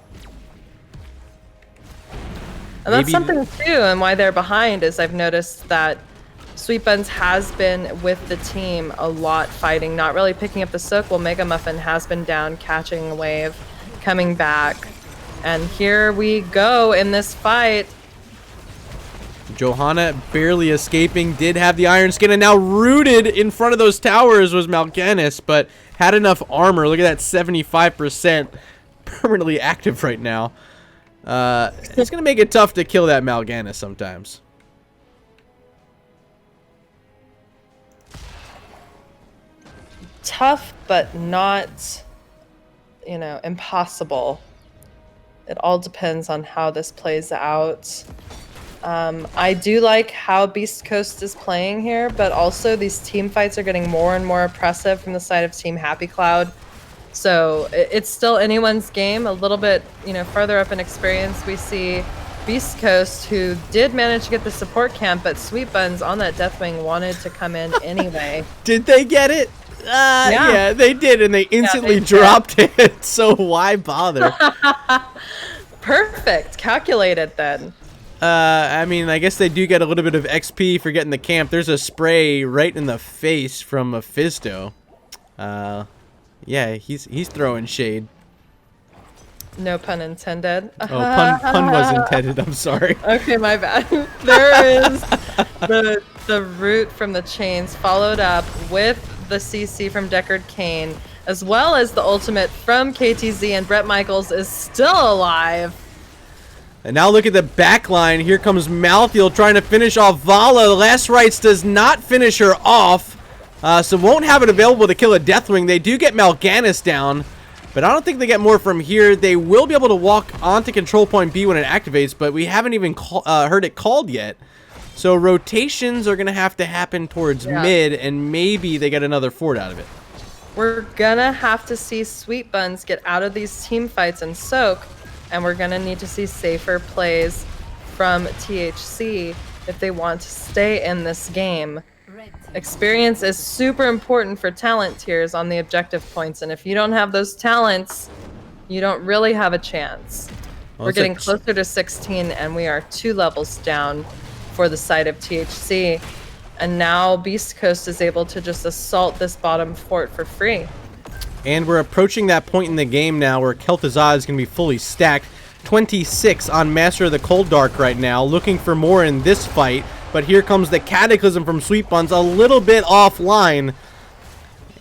And that's something too, and why they're behind is I've noticed that Sweet Buns has been with the team a lot fighting, not really picking up the soak, while Mega Muffin has been down, catching a wave, coming back. And here we go in this fight. Johanna barely escaping, did have the Iron Skin, and now rooted in front of those towers was Mal'Ganis, but had enough armor. Look at that, 75% permanently active right now. It's going to make it tough to kill that Mal'Ganis sometimes. Tough, but not, you know, impossible. It all depends on how this plays out. I do like how Beast Coast is playing here, but also these team fights are getting more and more oppressive from the side of Team Happy Cloud. So it's still anyone's game. A little bit, you know, further up in experience, we see Beast Coast, who did manage to get the support camp, but Sweet Buns on that Deathwing wanted to come in anyway. Did they get it? Yeah, they did, and they instantly dropped it. So why bother? Perfect. Calculated then. I mean, I guess they do get a little bit of XP for getting the camp. There's a spray right in the face from Mephisto. Yeah, he's throwing shade. No pun intended. Oh, pun was intended. I'm sorry. Okay, my bad. There is the root from the chains, followed up with the CC from Deckard Cain, as well as the ultimate from KTZ, and Bret Michaels is still alive. And now look at the back line. Here comes Malthiel trying to finish off Vala. The Last Rites does not finish her off, so won't have it available to kill a Deathwing. They do get Mal'Ganis down, but I don't think they get more from here. They will be able to walk onto Control Point B when it activates, but we haven't even heard it called yet. So rotations are going to have to happen towards mid, and maybe they get another fort out of it. We're gonna have to see Sweet Buns get out of these team fights and soak, and we're gonna need to see safer plays from THC if they want to stay in this game. Experience is super important for talent tiers on the objective points, and if you don't have those talents, you don't really have a chance. Well, we're getting closer to 16, and we are 2 levels down for the side of THC. And now Beast Coast is able to just assault this bottom fort for free. And we're approaching that point in the game now where Kel'Thuzad is going to be fully stacked. 26 on Master of the Cold Dark right now, looking for more in this fight. But here comes the Cataclysm from Sweet Buns, a little bit offline.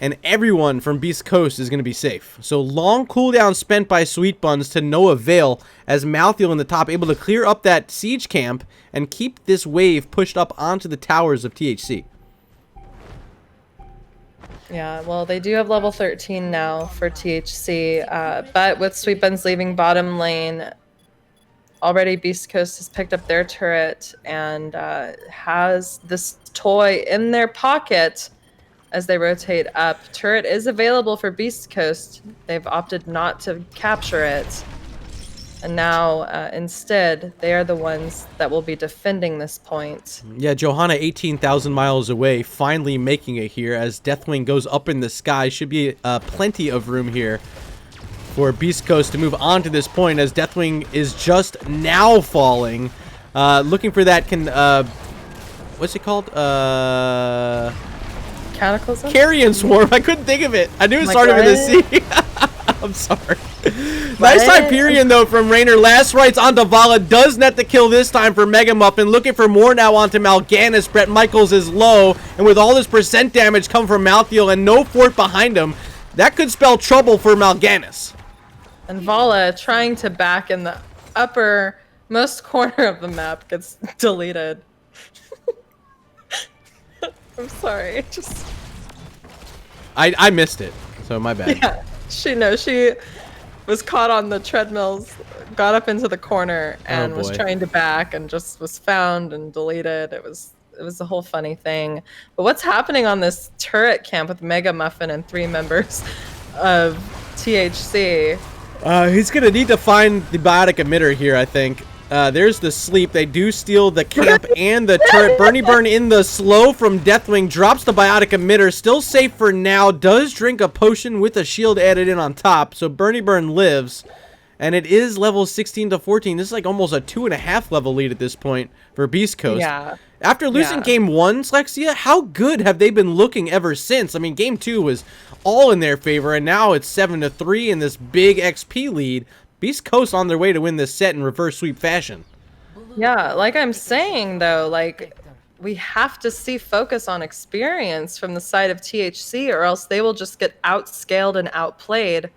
And everyone from Beast Coast is going to be safe. So long cooldown spent by Sweet Buns to no avail, as Malthiel in the top able to clear up that siege camp and keep this wave pushed up onto the towers of THC. Yeah, well, they do have level 13 now for THC, but with Sweet Buns leaving bottom lane, already Beast Coast has picked up their turret and has this toy in their pocket as they rotate up. Turret is available for Beast Coast. They've opted not to capture it. And now, instead, they are the ones that will be defending this point. Yeah, Johanna 18,000 miles away, finally making it here as Deathwing goes up in the sky. Should be plenty of room here for Beast Coast to move on to this point as Deathwing is just now falling. Looking for that what's it called? Cataclysm? Carrion Swarm. I couldn't think of it. I knew it started with a C. I'm sorry. Nice Hyperion, though, from Raynor. Last Rites onto Vala. Does net the kill this time for Mega Muffin. Looking for more now onto Mal'Ganis. Bret Michaels is low. And with all this percent damage come from Malthiel and no fort behind him, that could spell trouble for Mal'Ganis. And Vala, trying to back in the uppermost corner of the map, gets deleted. I'm sorry. I missed it, so my bad. Yeah, she was caught on the treadmills, got up into the corner, and was trying to back, and just was found and deleted. It was a whole funny thing. But what's happening on this turret camp with Mega Muffin and 3 members of THC? He's gonna need to find the biotic emitter here, I think. There's the sleep. They do steal the camp and the turret. Bernie Burn in the slow from Deathwing. Drops the biotic emitter. Still safe for now. Does drink a potion with a shield added in on top. So Bernie Burn lives. and it is level 16 to 14. This is like almost a 2.5 level lead at this point for Beast Coast. Yeah. After losing game 1, Slexia, how good have they been looking ever since? I mean, game 2 was all in their favor, and now it's 7 to 3 in this big XP lead. Beast Coast on their way to win this set in reverse sweep fashion. Yeah, like I'm saying though, like we have to see focus on experience from the side of THC, or else they will just get outscaled and outplayed.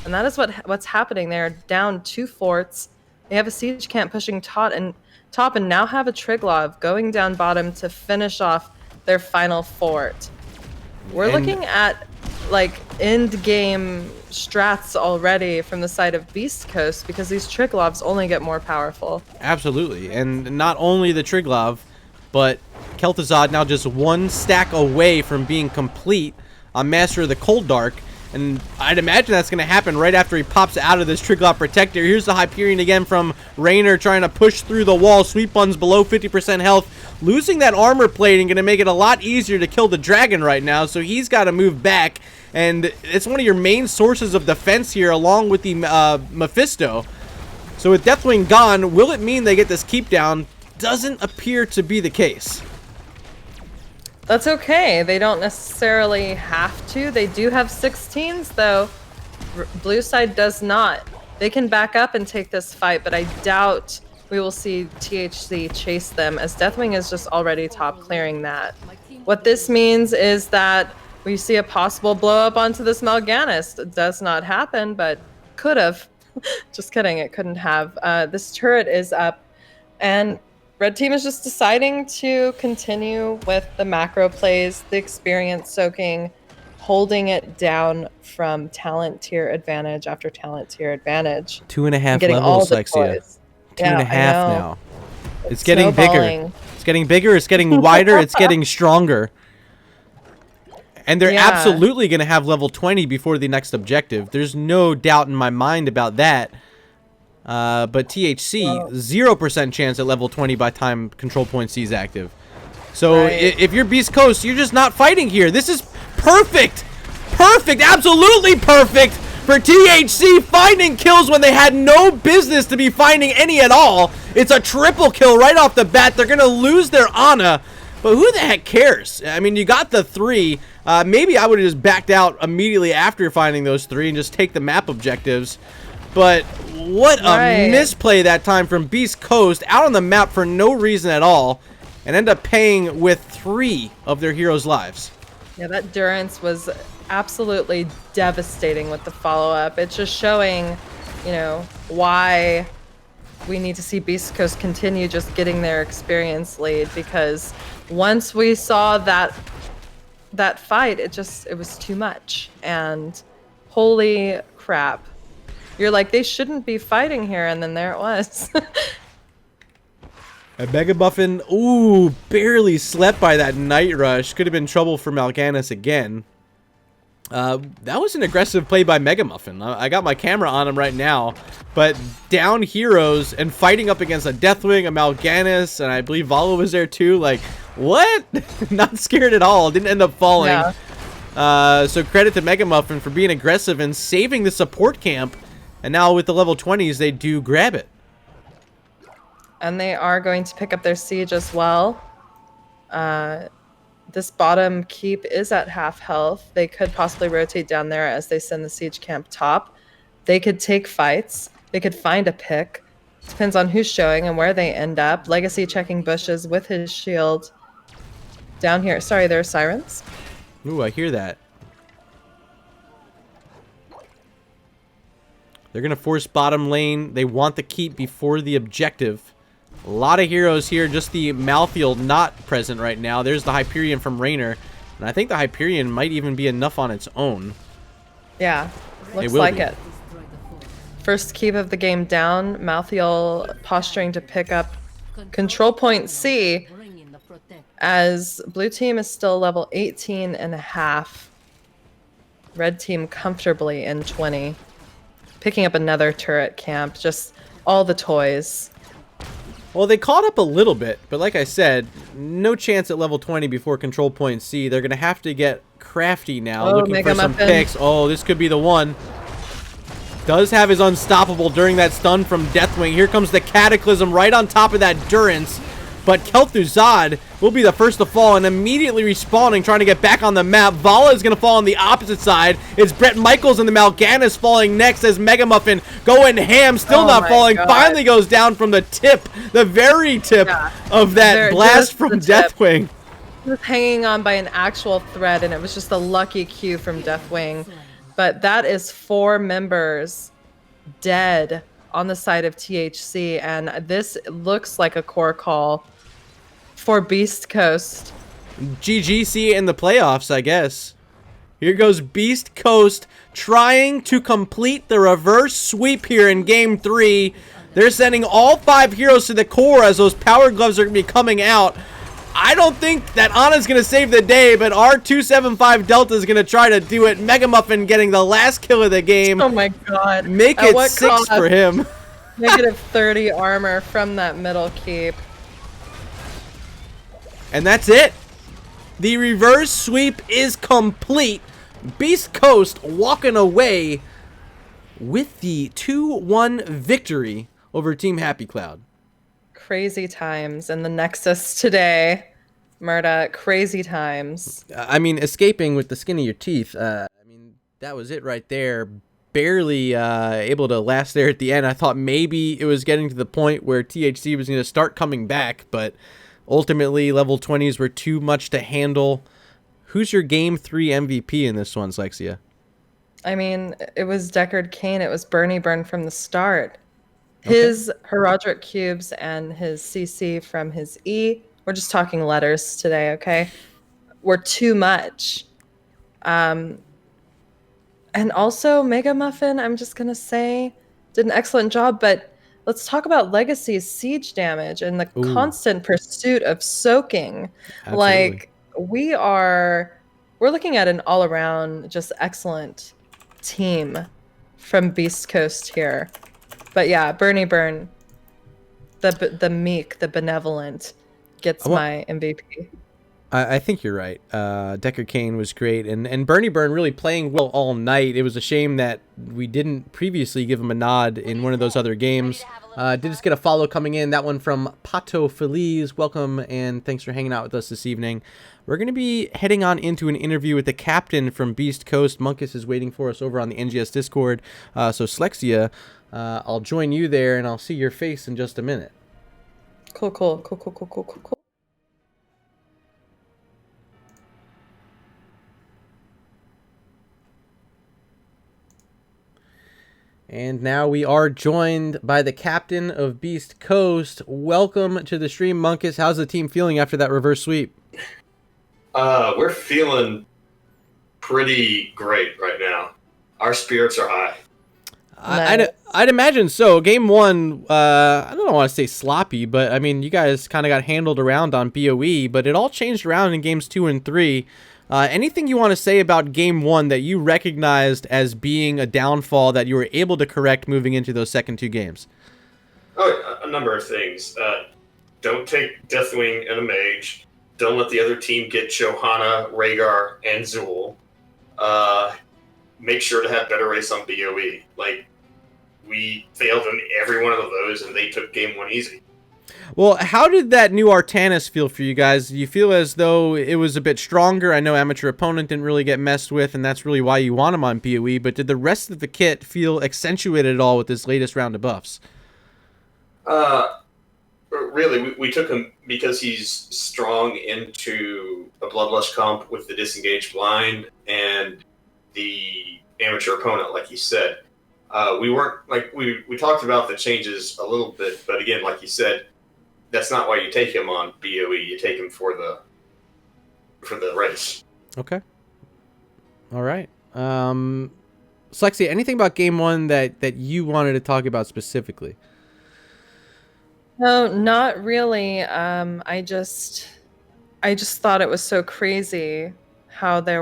And that is what's happening. They're down 2 forts. They have a siege camp pushing top and now have a Triglav going down bottom to finish off their final fort. We're looking at like end game strats already from the side of Beast Coast, because these Triglavs only get more powerful. Absolutely. And not only the Triglav, but Kel'Thuzad now just 1 stack away from being complete on Master of the Cold Dark. And I'd imagine that's going to happen right after he pops out of this Triglav Protector. Here's the Hyperion again from Raynor trying to push through the wall. Sweep Bun's below 50% health. Losing that armor plating going to make it a lot easier to kill the dragon right now. So he's got to move back. And it's one of your main sources of defense here, along with the Mephisto. So with Deathwing gone, will it mean they get this keep down? Doesn't appear to be the case. That's okay. They don't necessarily have to. They do have 16s, though. Blue side does not. They can back up and take this fight, but I doubt we will see THC chase them, as Deathwing is just already top clearing that. What this means is that we see a possible blow up onto this Mal'Ganis. It does not happen, but could have. Just kidding, it couldn't have. This turret is up, and Red team is just deciding to continue with the macro plays, the experience soaking, holding it down from talent tier advantage after talent tier advantage. 2.5 levels, Slexia. 2.5 now. It's getting bigger. It's getting bigger. It's getting wider. It's getting stronger. And they're absolutely going to have level 20 before the next objective. There's no doubt in my mind about that. But THC, 0% chance at level 20 by time control point C is active. So if you're Beast Coast, you're just not fighting here. This is perfect. Perfect. Absolutely perfect for THC, finding kills when they had no business to be finding any at all. It's a triple kill right off the bat. They're going to lose their Ana. But who the heck cares? I mean, you got the 3. Maybe I would have just backed out immediately after finding those 3 and just take the map objectives. But what a misplay that time from Beast Coast, out on the map for no reason at all, and end up paying with 3 of their heroes' lives. Yeah, that Durance was absolutely devastating with the follow-up. It's just showing, you know, why we need to see Beast Coast continue just getting their experience lead, because once we saw that fight, it was too much. And holy crap. You're like, they shouldn't be fighting here, and then there it was. A Mega Muffin, ooh, barely slept by that Night Rush. Could have been trouble for Mal'Ganis again. That was an aggressive play by Mega Muffin. I got my camera on him right now. But down heroes and fighting up against a Deathwing, a Mal'Ganis, and I believe Valo was there too. Like, what? Not scared at all. Didn't end up falling. Yeah. So credit to Mega Muffin for being aggressive and saving the support camp. And now with the level 20s, they do grab it. And they are going to pick up their siege as well. This bottom keep is at half health. They could possibly rotate down there as they send the siege camp top. They could take fights. They could find a pick. Depends on who's showing and where they end up. Legacy checking bushes with his shield. Down here. Sorry, there are sirens. Ooh, I hear that. They're going to force bottom lane. They want the keep before the objective. A lot of heroes here. Just the Malthael not present right now. There's the Hyperion from Raynor. And I think the Hyperion might even be enough on its own. Yeah, looks like it. First keep of the game down. Malthael posturing to pick up control point C, as blue team is still level 18.5. Red team comfortably in 20. Picking up another turret camp, just all the toys. Well, they caught up a little bit, but like I said, no chance at level 20 before control point C. They're going to have to get crafty now, looking for some picks. Oh, this could be the one. does have his unstoppable during that stun from Deathwing. Here comes the Cataclysm right on top of that Durance. But Kel'Thuzad will be the first to fall and immediately respawning, trying to get back on the map. Vala is going to fall on the opposite side. It's Brett Michaels and the Mal'Ganis falling next as Mega Muffin going ham, still not falling. God. Finally goes down from the tip, the very tip of that blast from Deathwing. He was hanging on by an actual thread, and it was just a lucky Q from Deathwing. But that is 4 members dead on the side of THC, and this looks like a core call for Beast Coast. GGC in the playoffs, I guess. Here goes Beast Coast trying to complete the reverse sweep here in Game 3. They're sending all 5 heroes to the core as those power gloves are going to be coming out. I don't think that Ana's going to save the day, but our 275 Delta is going to try to do it. Mega Muffin getting the last kill of the game. Oh my god. Make At it what 6 cost? for him. Negative 30 armor from that middle keep. And that's it. The reverse sweep is complete. Beast Coast walking away with the 2-1 victory over Team Happy Cloud. Crazy times in the Nexus today. Murda, crazy times. I mean, escaping with the skin of your teeth. I mean, that was it right there. Barely able to last there at the end. I thought maybe it was getting to the point where THC was going to start coming back, but ultimately level 20s were too much to handle. Who's your Game 3 MVP in this one, Slexia? I mean, it was Deckard Cain. It was Bernie Burn from the start. His Herodric cubes and his CC from his E, we're just talking letters today, okay, were too much. And also, Mega Muffin, I'm just going to say, did an excellent job. But let's talk about Legacy's siege damage and the constant pursuit of soaking. Absolutely. Like, we're looking at an all-around just excellent team from Beast Coast here. But yeah, Bernie Burn, the meek, the benevolent, gets my MVP. I think you're right. Deckard Cain was great, and Bernie Burn really playing well all night. It was a shame that we didn't previously give him a nod in one of those other games. Did just get a follow coming in, that one from Pato Feliz. Welcome, and thanks for hanging out with us this evening. We're going to be heading on into an interview with the captain from Beast Coast. Monkus is waiting for us over on the NGS Discord. So Slexia, I'll join you there, and I'll see your face in just a minute. Cool. And now we are joined by the captain of Beast Coast. Welcome to the stream, Monkus. How's the team feeling after that reverse sweep? We're feeling pretty great right now. Our spirits are high. I'd imagine so. Game 1, I don't want to say sloppy, but I mean, you guys kind of got handled around on BOE, but it all changed around in games 2 and 3. Anything you want to say about Game 1 that you recognized as being a downfall that you were able to correct moving into those second 2 games? Oh, a number of things. Don't take Deathwing and a Mage. Don't let the other team get Johanna, Rhaegar, and Zool. Make sure to have better race on BOE. Like, we failed in every one of those, and they took Game 1 easy. Well, how did that new Artanis feel for you guys? Do you feel as though it was a bit stronger? I know Amateur Opponent didn't really get messed with, and that's really why you want him on BOE, but did the rest of the kit feel accentuated at all with this latest round of buffs? Really, we took him because he's strong into a Bloodlust comp with the Disengaged Blind and the Amateur Opponent, like you said. We weren't, like, we talked about the changes a little bit, but again, like you said, that's not why you take him on BOE. You take him for the race. Okay. All right. Slexia, anything about Game 1 that you wanted to talk about specifically? No, not really. I just thought it was so crazy how it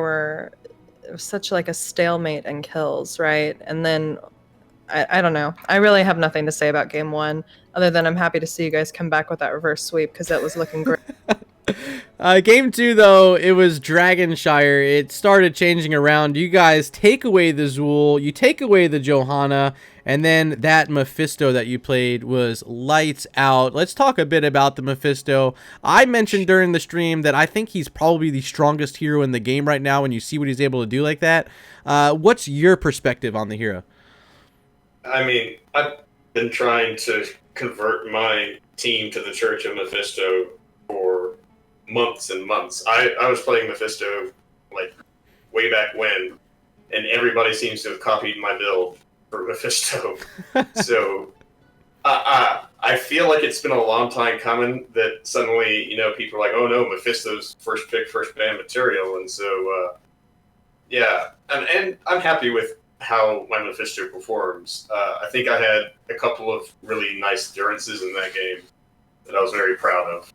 was such like a stalemate in kills, right? And then I don't know. I really have nothing to say about Game 1 other than I'm happy to see you guys come back with that reverse sweep because that was looking great. Game 2, though, it was Dragonshire. It started changing around. You guys take away the Zool, you take away the Johanna, and then that Mephisto that you played was lights out. Let's talk a bit about the Mephisto. I mentioned during the stream that I think he's probably the strongest hero in the game right now when you see what he's able to do like that. What's your perspective on the hero? I mean, I've been trying to convert my team to the Church of Mephisto for months and months. I was playing Mephisto like way back when, and everybody seems to have copied my build for Mephisto. So I feel like it's been a long time coming that suddenly, people are like, oh no, Mephisto's first pick, first ban material. And so, yeah, and I'm happy with how my Mephisto performs. I think I had a couple of really nice endurances in that game that I was very proud of.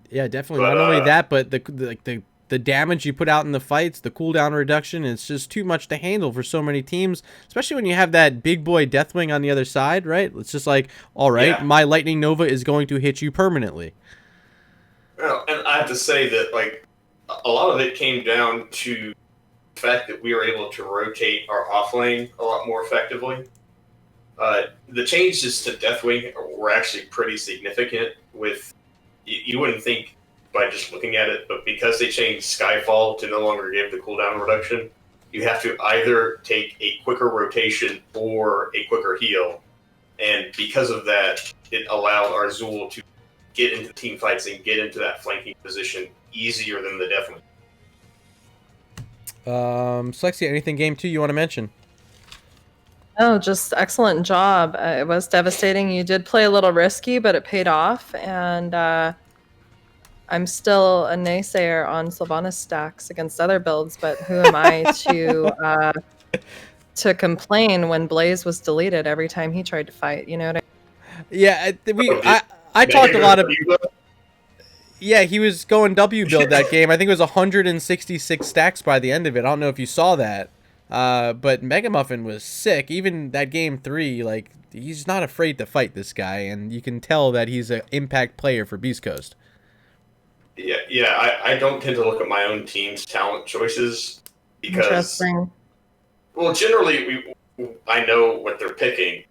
Yeah, definitely. But, not only that, but the damage you put out in the fights, the cooldown reduction, it's just too much to handle for so many teams, especially when you have that big boy Deathwing on the other side, right? It's just like, all right, Yeah. my Lightning Nova is going to hit you permanently. Well, and I have to say that, like, a lot of it came down to the fact that we were able to rotate our offlane a lot more effectively. The changes to Deathwing were actually pretty significant. With you wouldn't think by just looking at it, but because they changed Skyfall to no longer give the cooldown reduction, you have to either take a quicker rotation or a quicker heal. And because of that, it allowed our Zool to get into team fights and get into that flanking position easier than the Deathwing. Slexia, anything game 2 you want to mention? Oh, just excellent job. It was devastating. You did play a little risky, but it paid off. And I'm still a naysayer on Sylvanas stacks against other builds, but who am I to complain when Blaze was deleted every time he tried to fight? You know what I mean? Yeah, I talked a lot of... Yeah, he was going W build that game. I think it was 166 stacks by the end of it. I don't know if you saw that. But Mega Muffin was sick. Even that game 3, like, he's not afraid to fight this guy, and you can tell that he's an impact player for Beast Coast. Yeah. I don't tend to look at my own team's talent choices because, Interesting. well, generally I know what they're picking.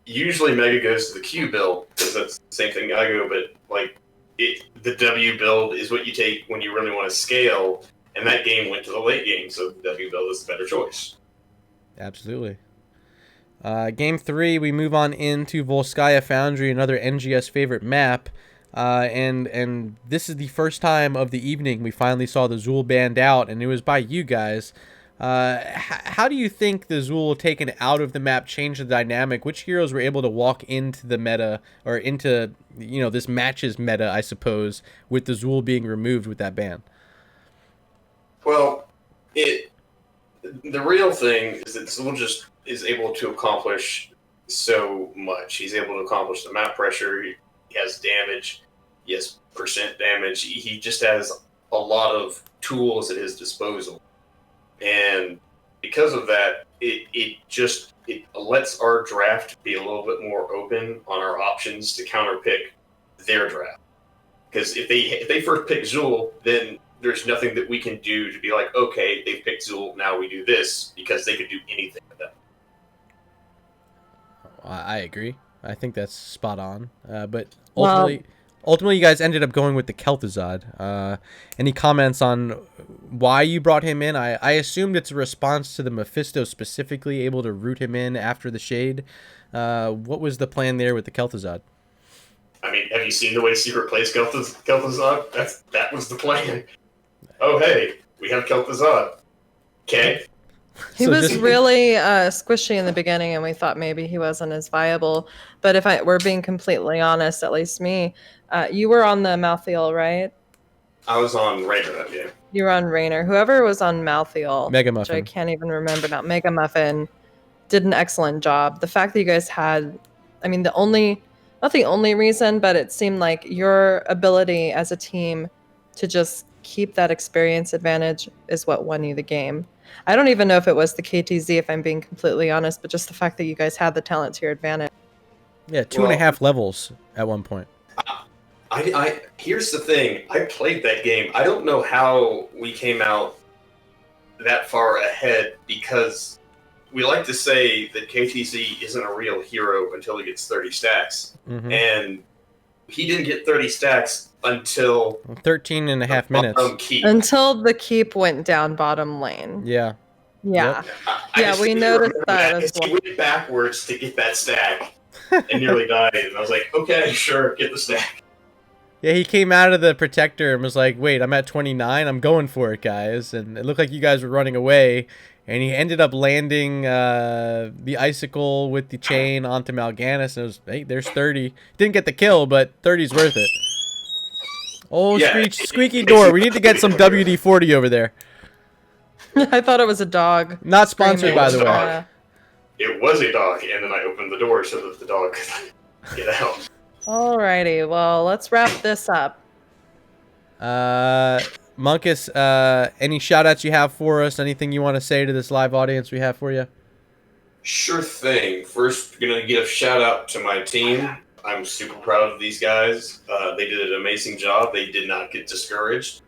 Usually Mega goes to the Q build because that's the same thing I go, but like the W build is what you take when you really want to scale. And that game went to the late game, so W build is the better choice. Absolutely. Game 3, we move on into Volskaya Foundry, another NGS favorite map. And this is the first time of the evening we finally saw the Zool banned out, and it was by you guys. How do you think the Zool taken out of the map changed the dynamic? Which heroes were able to walk into the meta, or into, this match's meta, I suppose, with the Zool being removed with that ban? Well, the real thing is that Zool just is able to accomplish so much. He's able to accomplish the map pressure. He has damage. He has percent damage. He just has a lot of tools at his disposal. And because of that, it lets our draft be a little bit more open on our options to counterpick their draft. Because if they first pick Zool, then there's nothing that we can do to be like, okay, they've picked Zool, now we do this, because they could do anything with that. I agree. I think that's spot on. But ultimately, you guys ended up going with the Kel'Thuzad. Any comments on why you brought him in? I assumed it's a response to the Mephisto specifically, able to root him in after the Shade. What was the plan there with the Kel'Thuzad? I mean, have you seen the way Secret plays Kel'Thuzad? That was the plan. Oh, hey, we have Kel'Thuzad. Okay. He was really squishy in the beginning, and we thought maybe he wasn't as viable. But if we're being completely honest, at least me, you were on the Malthael, right? I was on Rainer that game. You were on Rainer. Whoever was on Malthael, Mega which I Muffin. can't even remember now, Mega Muffin, did an excellent job. The fact that you guys had, I mean, not the only reason, but it seemed like your ability as a team to just keep that experience advantage is what won you the game. I don't even know if it was the KTZ, if I'm being completely honest, but just the fact that you guys had the talent to your advantage. Yeah, 2.5 levels at one point. Here's the thing. I played that game. I don't know how we came out that far ahead, because we like to say that KTZ isn't a real hero until he gets 30 stacks. Mm-hmm. And he didn't get 30 stacks until 13 and a half minutes. Keep. Until the keep went down bottom lane. Yeah. Yeah. Yep. We noticed that as He went backwards to get that stack and nearly died. And I was like, okay, sure, get the stack. Yeah, he came out of the protector and was like, wait, I'm at 29. I'm going for it, guys. And it looked like you guys were running away. And he ended up landing the icicle with the chain onto Mal'Ganis. And it was, hey, there's 30. Didn't get the kill, but 30's worth it. Oh, Yeah, squeaky door. We need to get some WD-40 over there. I thought it was a dog. Not sponsored, by the way. Yeah. It was a dog, and then I opened the door so that the dog could get out. Alrighty, well, let's wrap this up. Monkus, any shout-outs you have for us? Anything you want to say to this live audience we have for you? Sure thing. First, going to give a shout-out to my team. I'm super proud of these guys. They did an amazing job. They did not get discouraged.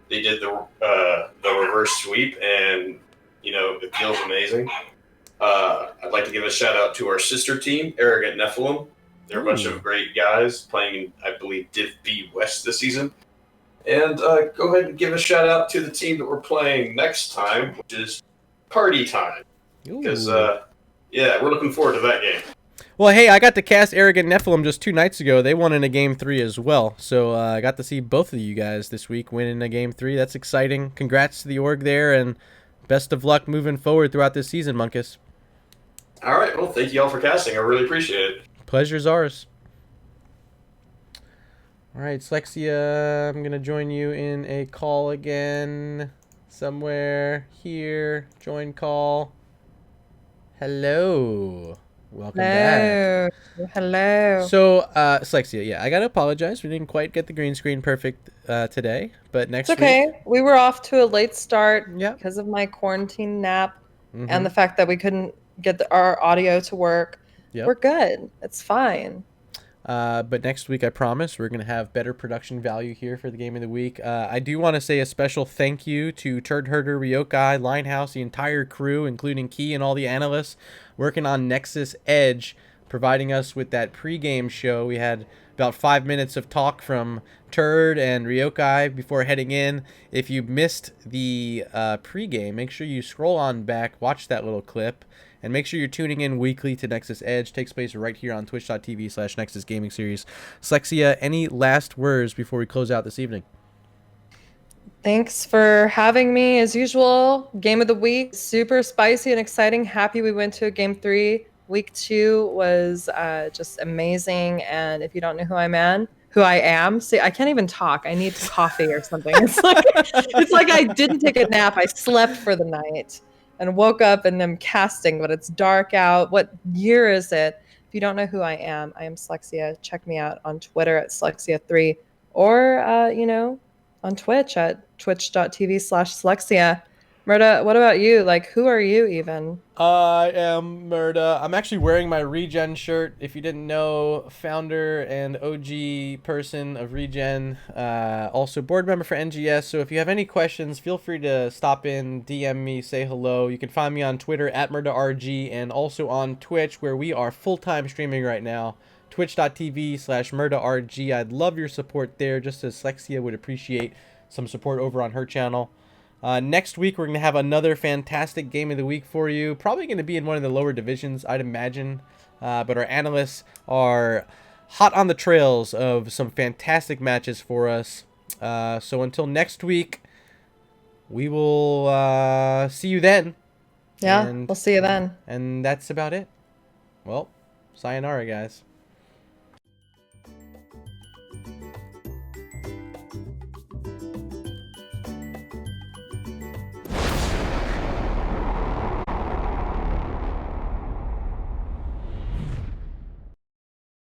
They did the reverse sweep, and, it feels amazing. I'd like to give a shout-out to our sister team, Arrogant Nephilim. They're a bunch of great guys playing in, I believe, Div B West this season. And go ahead and give a shout-out to the team that we're playing next time, which is Party Time. Because, we're looking forward to that game. Well, hey, I got to cast Arrogant Nephilim just 2 nights ago. They won in a Game 3 as well. So I got to see both of you guys this week win in a Game 3. That's exciting. Congrats to the org there, and best of luck moving forward throughout this season, Monkus. All right. Well, thank you all for casting. I really appreciate it. Pleasure's ours. All right, Slexia, I'm going to join you in a call again. Somewhere here. Join call. Hello. Welcome back. Hello. So, Slexia, yeah, I got to apologize. We didn't quite get the green screen perfect today, but next It's okay. week... We were off to a late start Yep. because of my quarantine nap and the fact that we couldn't get our audio to work. Yep. We're good. It's fine. But next week, I promise, we're going to have better production value here for the Game of the Week. I do want to say a special thank you to Turd Herder, Ryokai, Linehouse, the entire crew, including Key and all the analysts working on Nexus Edge, providing us with that pregame show. We had about 5 minutes of talk from Turd and Ryokai before heading in. If you missed the pregame, make sure you scroll on back, watch that little clip. And make sure you're tuning in weekly to Nexus Edge. It takes place right here on twitch.tv/Nexus Gaming Series. Slexia, any last words before we close out this evening? Thanks for having me as usual. Game of the week, super spicy and exciting. Happy we went to a Game 3. Week 2 was just amazing. And if you don't know who I am, see, I can't even talk. I need coffee or something. It's like I didn't take a nap. I slept for the night and woke up and I'm casting, but it's dark out. What year is it? If you don't know who I am Slexia. Check me out on Twitter at Slexia3 or, on Twitch at twitch.tv/Slexia. Murda, what about you? Like, who are you even? I am Murda. I'm actually wearing my Regen shirt. If you didn't know, founder and OG person of Regen, also board member for NGS. So if you have any questions, feel free to stop in, DM me, say hello. You can find me on Twitter at MurdaRG and also on Twitch, where we are full-time streaming right now. twitch.tv/MurdaRG. I'd love your support there, just as Slexia would appreciate some support over on her channel. Next week, we're going to have another fantastic Game of the Week for you. Probably going to be in one of the lower divisions, I'd imagine. But our analysts are hot on the trails of some fantastic matches for us. So until next week, we will see you then. Yeah, we'll see you then. And that's about it. Well, sayonara, guys.